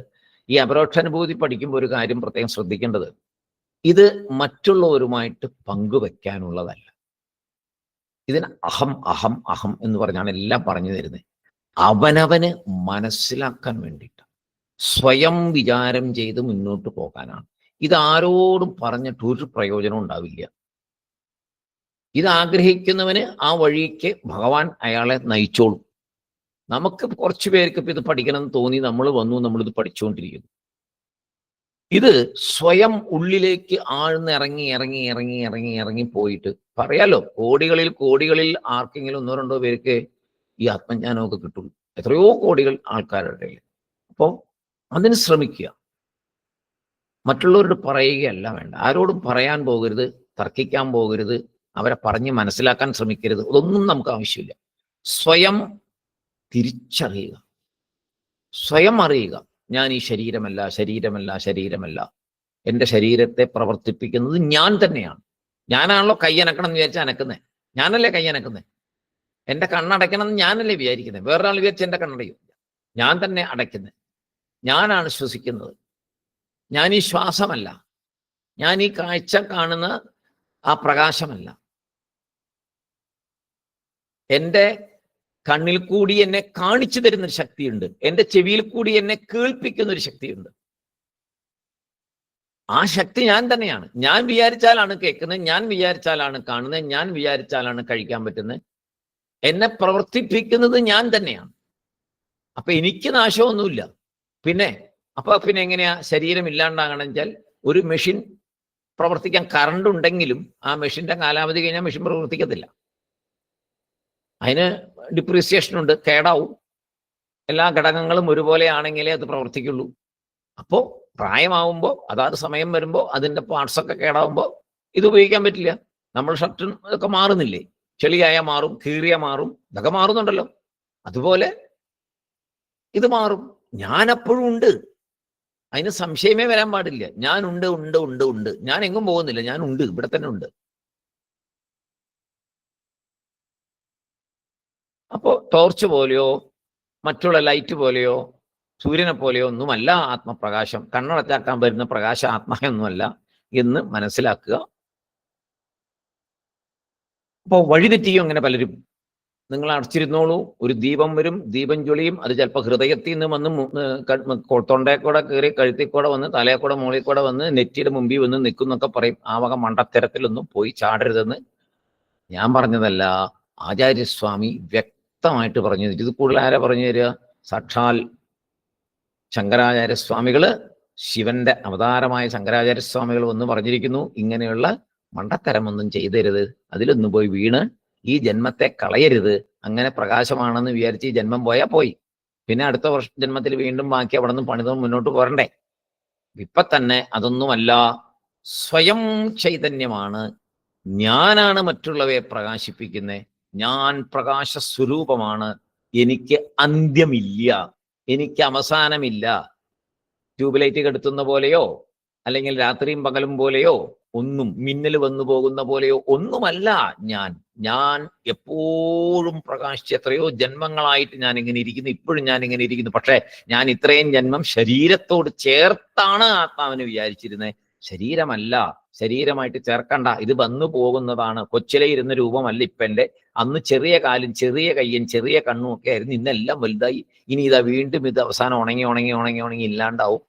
ഈ അപരോക്ഷാനുഭൂതി പഠിക്കുമ്പോൾ ഒരു കാര്യം പ്രത്യേകം ശ്രദ്ധിക്കേണ്ടത്, ഇത് മറ്റുള്ളവരുമായിട്ട് പങ്കുവെക്കാനുള്ളതല്ല. ഇതിന് അഹം അഹം അഹം എന്ന് പറഞ്ഞാണ് എല്ലാം പറഞ്ഞു തരുന്നത്. അവനവന് മനസ്സിലാക്കാൻ വേണ്ടിയിട്ട് സ്വയം വിചാരം ചെയ്ത് മുന്നോട്ട് പോകാനാണ്. ഇതാരോടും പറഞ്ഞിട്ട് ഒരു പ്രയോജനം ഉണ്ടാവില്ല. ഇത് ആഗ്രഹിക്കുന്നവന് ആ വഴിക്ക് ഭഗവാൻ അയാളെ നയിച്ചോളും. നമുക്ക് കുറച്ചു പേർക്ക് ഇപ്പം ഇത് പഠിക്കണമെന്ന് തോന്നി, നമ്മൾ വന്നു, നമ്മളിത് പഠിച്ചുകൊണ്ടിരിക്കുന്നു. ഇത് സ്വയം ഉള്ളിലേക്ക് ആഴ്ന്നിറങ്ങി ഇറങ്ങി ഇറങ്ങി ഇറങ്ങി ഇറങ്ങി പോയിട്ട് പറയാലോ, കോടികളിൽ ആർക്കെങ്കിലും ഒന്നോ രണ്ടോ പേർക്ക് ഈ ആത്മജ്ഞാനമൊക്കെ കിട്ടുള്ളൂ. എത്രയോ കോടികൾ ആൾക്കാരുടെ ഇടയിൽ. അപ്പോൾ അതിന് ശ്രമിക്കുക. മറ്റുള്ളവരോട് പറയുകയല്ല വേണ്ട. ആരോടും പറയാൻ പോകരുത്, തർക്കിക്കാൻ പോകരുത്, അവരെ പറഞ്ഞ് മനസ്സിലാക്കാൻ ശ്രമിക്കരുത്. അതൊന്നും നമുക്ക് ആവശ്യമില്ല. സ്വയം തിരിച്ചറിയുക, സ്വയം അറിയുക. ഞാൻ ഈ ശരീരമല്ല ശരീരമല്ല ശരീരമല്ല. എൻ്റെ ശരീരത്തെ പ്രവർത്തിപ്പിക്കുന്നത് ഞാൻ തന്നെയാണ്. ഞാനാണല്ലോ കൈയനക്കണം എന്ന് വിചാരിച്ചാൽ അനക്കുന്നത്. ഞാനല്ലേ കൈയനക്കുന്നത്. എൻ്റെ കണ്ണടയ്ക്കണം എന്ന് ഞാനല്ലേ വിചാരിക്കുന്നത്. വേറൊരാൾ വിചാരിച്ച് എൻ്റെ കണ്ണടയും. ഞാൻ തന്നെ അടയ്ക്കുന്നത്. ഞാനാണ് ശ്വസിക്കുന്നത്. ഞാൻ ഈ ശ്വാസമല്ല. ഞാൻ ഈ കാഴ്ച കാണുന്ന ആ പ്രകാശമല്ല. എൻ്റെ കണ്ണിൽ കൂടി എന്നെ കാണിച്ചു തരുന്നൊരു ശക്തിയുണ്ട്. എൻ്റെ ചെവിയിൽ കൂടി എന്നെ കേൾപ്പിക്കുന്നൊരു ശക്തിയുണ്ട്. ആ ശക്തി ഞാൻ തന്നെയാണ്. ഞാൻ വിചാരിച്ചാലാണ് കേൾക്കുന്നത്, ഞാൻ വിചാരിച്ചാലാണ് കാണുന്നത്, ഞാൻ വിചാരിച്ചാലാണ് കഴിക്കാൻ പറ്റുന്നത്. എന്നെ പ്രവർത്തിപ്പിക്കുന്നത് ഞാൻ തന്നെയാണ്. അപ്പൊ എനിക്ക് നാശമൊന്നുമില്ല. പിന്നെ എങ്ങനെയാ ശരീരം ഇല്ലാണ്ടാകണം വെച്ചാൽ, ഒരു മെഷീൻ പ്രവർത്തിക്കാൻ കറണ്ട് ഉണ്ടെങ്കിലും ആ മെഷീന്റെ കാലാവധി കഴിഞ്ഞാൽ മെഷീൻ പ്രവർത്തിക്കത്തില്ല. അതിന് ഡിപ്രീസിയേഷൻ ഉണ്ട്, കേടാവും. എല്ലാ ഘടകങ്ങളും ഒരുപോലെ ആണെങ്കിലേ അത് പ്രവർത്തിക്കുള്ളൂ. അപ്പോൾ പ്രായമാവുമ്പോൾ, അതാത് സമയം വരുമ്പോൾ അതിൻ്റെ പാർട്സൊക്കെ കേടാവുമ്പോൾ ഇത് ഉപയോഗിക്കാൻ പറ്റില്ല. നമ്മൾ ഷർട്ടും ഇതൊക്കെ മാറുന്നില്ലേ? ചെളിയായ മാറും, കീറിയ മാറും, ഇതൊക്കെ മാറുന്നുണ്ടല്ലോ. അതുപോലെ ഇത് മാറും. ഞാൻ അപ്പോഴും ഉണ്ട്. അതിന് സംശയമേ വരാൻ പാടില്ല. ഞാൻ ഉണ്ട് ഉണ്ട് ഉണ്ട് ഉണ്ട്. ഞാൻ എങ്ങും പോകുന്നില്ല. ഞാൻ ഉണ്ട്, ഇവിടെ തന്നെ ഉണ്ട്. അപ്പോൾ ടോർച്ച് പോലെയോ മറ്റുള്ള ലൈറ്റ് പോലെയോ സൂര്യനെ പോലെയോ ഒന്നുമല്ല ആത്മപ്രകാശം. കണ്ണടച്ചാക്കാൻ വരുന്ന പ്രകാശം ആത്മാവൊന്നുമല്ല എന്ന് മനസ്സിലാക്കുക. അപ്പോൾ വഴിതെറ്റിയും അങ്ങനെ പലരും. നിങ്ങൾ അടച്ചിരുന്നോളൂ, ഒരു ദീപം വരും, ദീപം ജ്വലിയും. അത് ചിലപ്പോൾ ഹൃദയത്തിൽ നിന്ന് വന്ന് തൊണ്ടയിൽ കൂടെ കയറി കഴുത്തിൽ കൂടെ വന്ന് തലയിൽ കൂടെ മുകളിൽ കൂടെ വന്ന് നെറ്റിയുടെ മുമ്പിൽ വന്ന് നിൽക്കുന്നൊക്കെ പറയും. ആ വക മണ്ടത്തരത്തിലൊന്നും പോയി ചാടരുതെന്ന് ഞാൻ പറഞ്ഞതല്ല, ആചാര്യസ്വാമി വ്യക്തമായിട്ട് പറഞ്ഞു തരും. ഇത് കൂടുതൽ ആരാ പറഞ്ഞു തരിക? സാക്ഷാൽ ശങ്കരാചാര്യസ്വാമികള്, ശിവന്റെ അവതാരമായ ശങ്കരാചാര്യസ്വാമികൾ വന്ന് പറഞ്ഞിരിക്കുന്നു, ഇങ്ങനെയുള്ള മണ്ടത്തരമൊന്നും ചെയ്തരുത്, അതിലൊന്നും പോയി വീണ് ഈ ജന്മത്തെ കളയരുത്. അങ്ങനെ പ്രകാശമാണെന്ന് വിചാരിച്ച് ഈ ജന്മം പോയാൽ പോയി. പിന്നെ അടുത്ത ജന്മത്തിൽ വീണ്ടും ബാക്കി അവിടെ നിന്ന് പണിത് മുന്നോട്ട് പോരണ്ടേ? ഇപ്പൊ തന്നെ അതൊന്നുമല്ല. സ്വയം ചൈതന്യമാണ്. ഞാനാണ് മറ്റുള്ളവയെ പ്രകാശിപ്പിക്കുന്നത്. ഞാൻ പ്രകാശ സ്വരൂപമാണ്. എനിക്ക് അന്ത്യമില്ല, എനിക്ക് അവസാനമില്ല. ട്യൂബ് ലൈറ്റ് കെടുത്തുന്ന പോലെയോ അല്ലെങ്കിൽ രാത്രിയും പകലും പോലെയോ ഒന്നും, മിന്നൽ വന്നു പോകുന്ന പോലെയോ ഒന്നുമല്ല ഞാൻ. ഞാൻ എപ്പോഴും പ്രകാശിച്ച് എത്രയോ ജന്മങ്ങളായിട്ട് ഞാൻ ഇങ്ങനെ ഇരിക്കുന്നു. ഇപ്പോഴും ഞാൻ ഇങ്ങനെ ഇരിക്കുന്നു. പക്ഷെ ഞാൻ ഇത്രയും ജന്മം ശരീരത്തോട് ചേർത്താണ് ആത്മാവിനെ വിചാരിച്ചിരുന്നത്. ശരീരമല്ല, ശരീരമായിട്ട് ചേർക്കണ്ട, ഇത് വന്നു പോകുന്നതാണ്. കൊച്ചിലെ ഇരുന്ന രൂപമല്ല ഇപ്പൊ എൻ്റെ. അന്ന് ചെറിയ കാലും ചെറിയ കയ്യും ചെറിയ കണ്ണും ഒക്കെ ആയിരുന്നു, ഇന്നെല്ലാം വലുതായി. ഇനി ഇതാ വീണ്ടും ഇത് അവസാനം ഉണങ്ങി ഉണങ്ങി ഉണങ്ങി ഉണങ്ങി ഇല്ലാണ്ടാവും,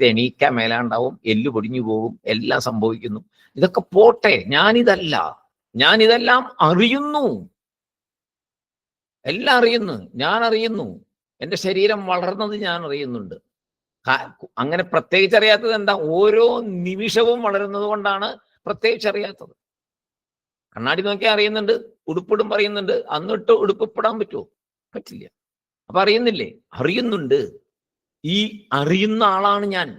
എണീക്കാൻ മേലാണ്ടാവും, എല്ല് പൊടിഞ്ഞു പോകും, എല്ലാം സംഭവിക്കുന്നു. ഇതൊക്കെ പോട്ടെ, ഞാനിതെല്ലാം അറിയുന്നു, എല്ലാം അറിയുന്നു, ഞാൻ അറിയുന്നു. എൻ്റെ ശരീരം വളർന്നത് ഞാൻ അറിയുന്നുണ്ട്. അങ്ങനെ പ്രത്യേകിച്ച് അറിയാത്തത് എന്താ? ഓരോ നിമിഷവും വളരുന്നത് കൊണ്ടാണ് പ്രത്യേകിച്ച് അറിയാത്തത്. കണ്ണാടി നോക്കിയാൽ അറിയുന്നുണ്ട്, ഉടുപ്പിടും പറയുന്നുണ്ട്, അന്നിട്ട് ഉടുപ്പിടാൻ പറ്റുമോ? പറ്റില്ല. അപ്പൊ അറിയുന്നില്ലേ? അറിയുന്നുണ്ട്. ഈ അറിയുന്ന ആളാണ് ഞാൻ.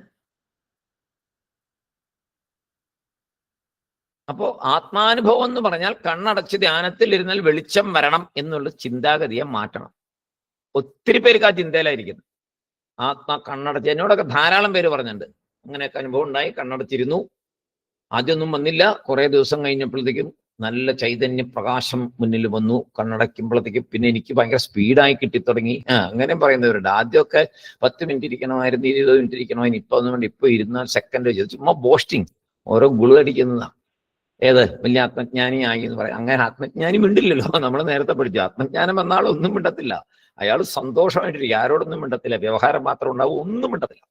അപ്പോ ആത്മാനുഭവം എന്ന് പറഞ്ഞാൽ കണ്ണടച്ച് ധ്യാനത്തിൽ ഇരുന്നാൽ വെളിച്ചം വരണം എന്നുള്ള ചിന്താഗതിയെ മാറ്റണം. ഒത്തിരി പേർക്ക് ആ ചിന്തയിലായിരിക്കുന്നു. ആത്മാ കണ്ണടച്ച്, എന്നോടൊക്കെ ധാരാളം പേര് പറഞ്ഞിട്ടുണ്ട് അങ്ങനെയൊക്കെ അനുഭവം ഉണ്ടായി, കണ്ണടച്ചിരുന്നു, ആദ്യമൊന്നും വന്നില്ല, കുറെ ദിവസം കഴിഞ്ഞപ്പോഴത്തേക്കും നല്ല ചൈതന്യ പ്രകാശം മുന്നിൽ വന്നു, കണ്ണടയ്ക്കുമ്പോഴത്തേക്കും പിന്നെ എനിക്ക് ഭയങ്കര സ്പീഡായി കിട്ടിത്തുടങ്ങി. അങ്ങനെ പറയുന്നവരുണ്ട്. ആദ്യമൊക്കെ 10 മിനിറ്റ് ഇരിക്കണമായിരുന്നു, 20 മിനിറ്റ് ഇരിക്കണമായിരുന്നു, ഇപ്പൊ ഒന്നും വേണ്ട, ഇപ്പൊ 24 സെക്കൻഡ് വെച്ചത് ചുമ്മാ ബോസ്റ്റിങ്, ഓരോ ഗുളികടിക്കുന്നതാ. ഏത് വലിയ ആത്മജ്ഞാനിയായി എന്ന് പറയാം. അങ്ങനെ ആത്മജ്ഞാനി മിണ്ടില്ലല്ലോ, നമ്മൾ നേരത്തെ പഠിച്ചു. ആത്മജ്ഞാനം വന്നാൾ ഒന്നും മിണ്ടത്തില്ല, അയാൾ സന്തോഷമായിട്ടിരിക്കും, ആരോടൊന്നും മിണ്ടത്തില്ല, വ്യവഹാരം മാത്രം ഉണ്ടാവും, ഒന്നും മിണ്ടത്തില്ല.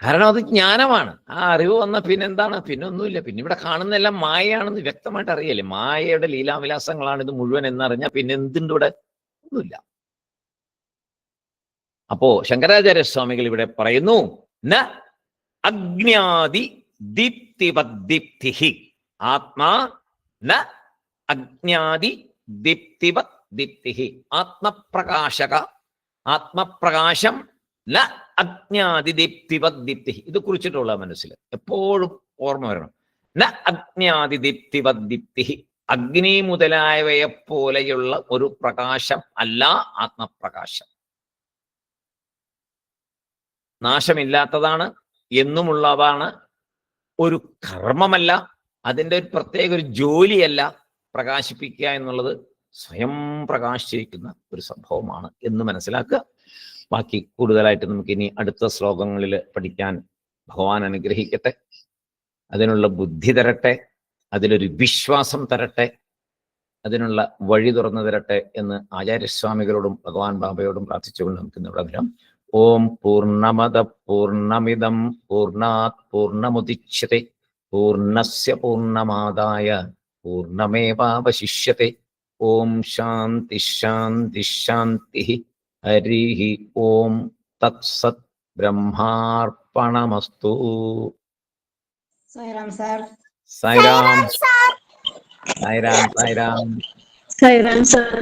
കാരണം അത് ജ്ഞാനമാണ്. ആ അറിവ് വന്ന പിന്നെന്താണ്? പിന്നെ ഒന്നുമില്ല. പിന്നെ ഇവിടെ കാണുന്നതെല്ലാം മായയാണെന്ന് വ്യക്തമായിട്ട് അറിയല്ലേ. മായയുടെ ലീലാവിലാസങ്ങളാണ് ഇത് മുഴുവൻ എന്നറിഞ്ഞാൽ പിന്നെ എന്തുണ്ട് ഇവിടെ? ഒന്നുമില്ല. അപ്പോ ശങ്കരാചാര്യ സ്വാമികൾ ഇവിടെ പറയുന്നു, ന അജ്ഞാതി ദീപ്തിവദ്ദീപ്തിഹി ആത്മാ ന അജ്ഞാതി ദീപ്തിവദ്ദീപ്തിഹി. ആത്മപ്രകാശക, ആത്മപ്രകാശം, ന അജ്ഞാതി ദീപ്തിവദ്ദീപ്തിഹി. ഇത് കുറിച്ചിട്ടുള്ള മനസ്സിൽ എപ്പോഴും ഓർമ്മ വരണം. ന അജ്ഞാതി ദീപ്തിവദ്ദീപ്തിഹി, അഗ്നി മുതലായവയെ പോലെയുള്ള ഒരു പ്രകാശം അല്ല ആത്മപ്രകാശം. നാശമില്ലാത്തതാണ്, എന്നുമുള്ളതാണ്, ഒരു കർമ്മമല്ല, അതിൻ്റെ ഒരു പ്രത്യേക ഒരു ജോലിയല്ല. പ്രകാശിപ്പിക്കുക എന്നുള്ളത് സ്വയം പ്രകാശിച്ചിരിക്കുന്ന ഒരു സംഭവമാണ് എന്ന് മനസ്സിലാക്കുക. ബാക്കി കൂടുതലായിട്ട് നമുക്ക് ഇനി അടുത്ത ശ്ലോകങ്ങളിൽ പഠിക്കാൻ ഭഗവാൻ അനുഗ്രഹിക്കട്ടെ, അതിനുള്ള ബുദ്ധി തരട്ടെ, അതിലൊരു വിശ്വാസം തരട്ടെ, അതിനുള്ള വഴി തുറന്നു തരട്ടെ എന്ന് ആചാര്യസ്വാമികളോടും ഭഗവാൻ ബാബയോടും പ്രാർത്ഥിച്ചുകൊണ്ട് നമുക്ക് ഇന്നിവിടെ വരാം. ഓം പൂർണ്ണമദ പൂർണ്ണമിദം പൂർണ്ണാത് പൂർണ്ണമുദിച്യത്തെ പൂർണ്ണസ്യ പൂർണ്ണമാദായ പൂർണ്ണമേവാവശിഷ്യത്തെ. ഓം ശാന്തി ശാന്തി ശാന്തി. ഹരി ഓം തത്സത്. ബ്രഹ്മാർപ്പണമസ്തു. Sairam sir. Sairam Sairam Sairam Sairam sir.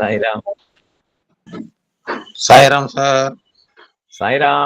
Sairam Sairam sir. Sairam.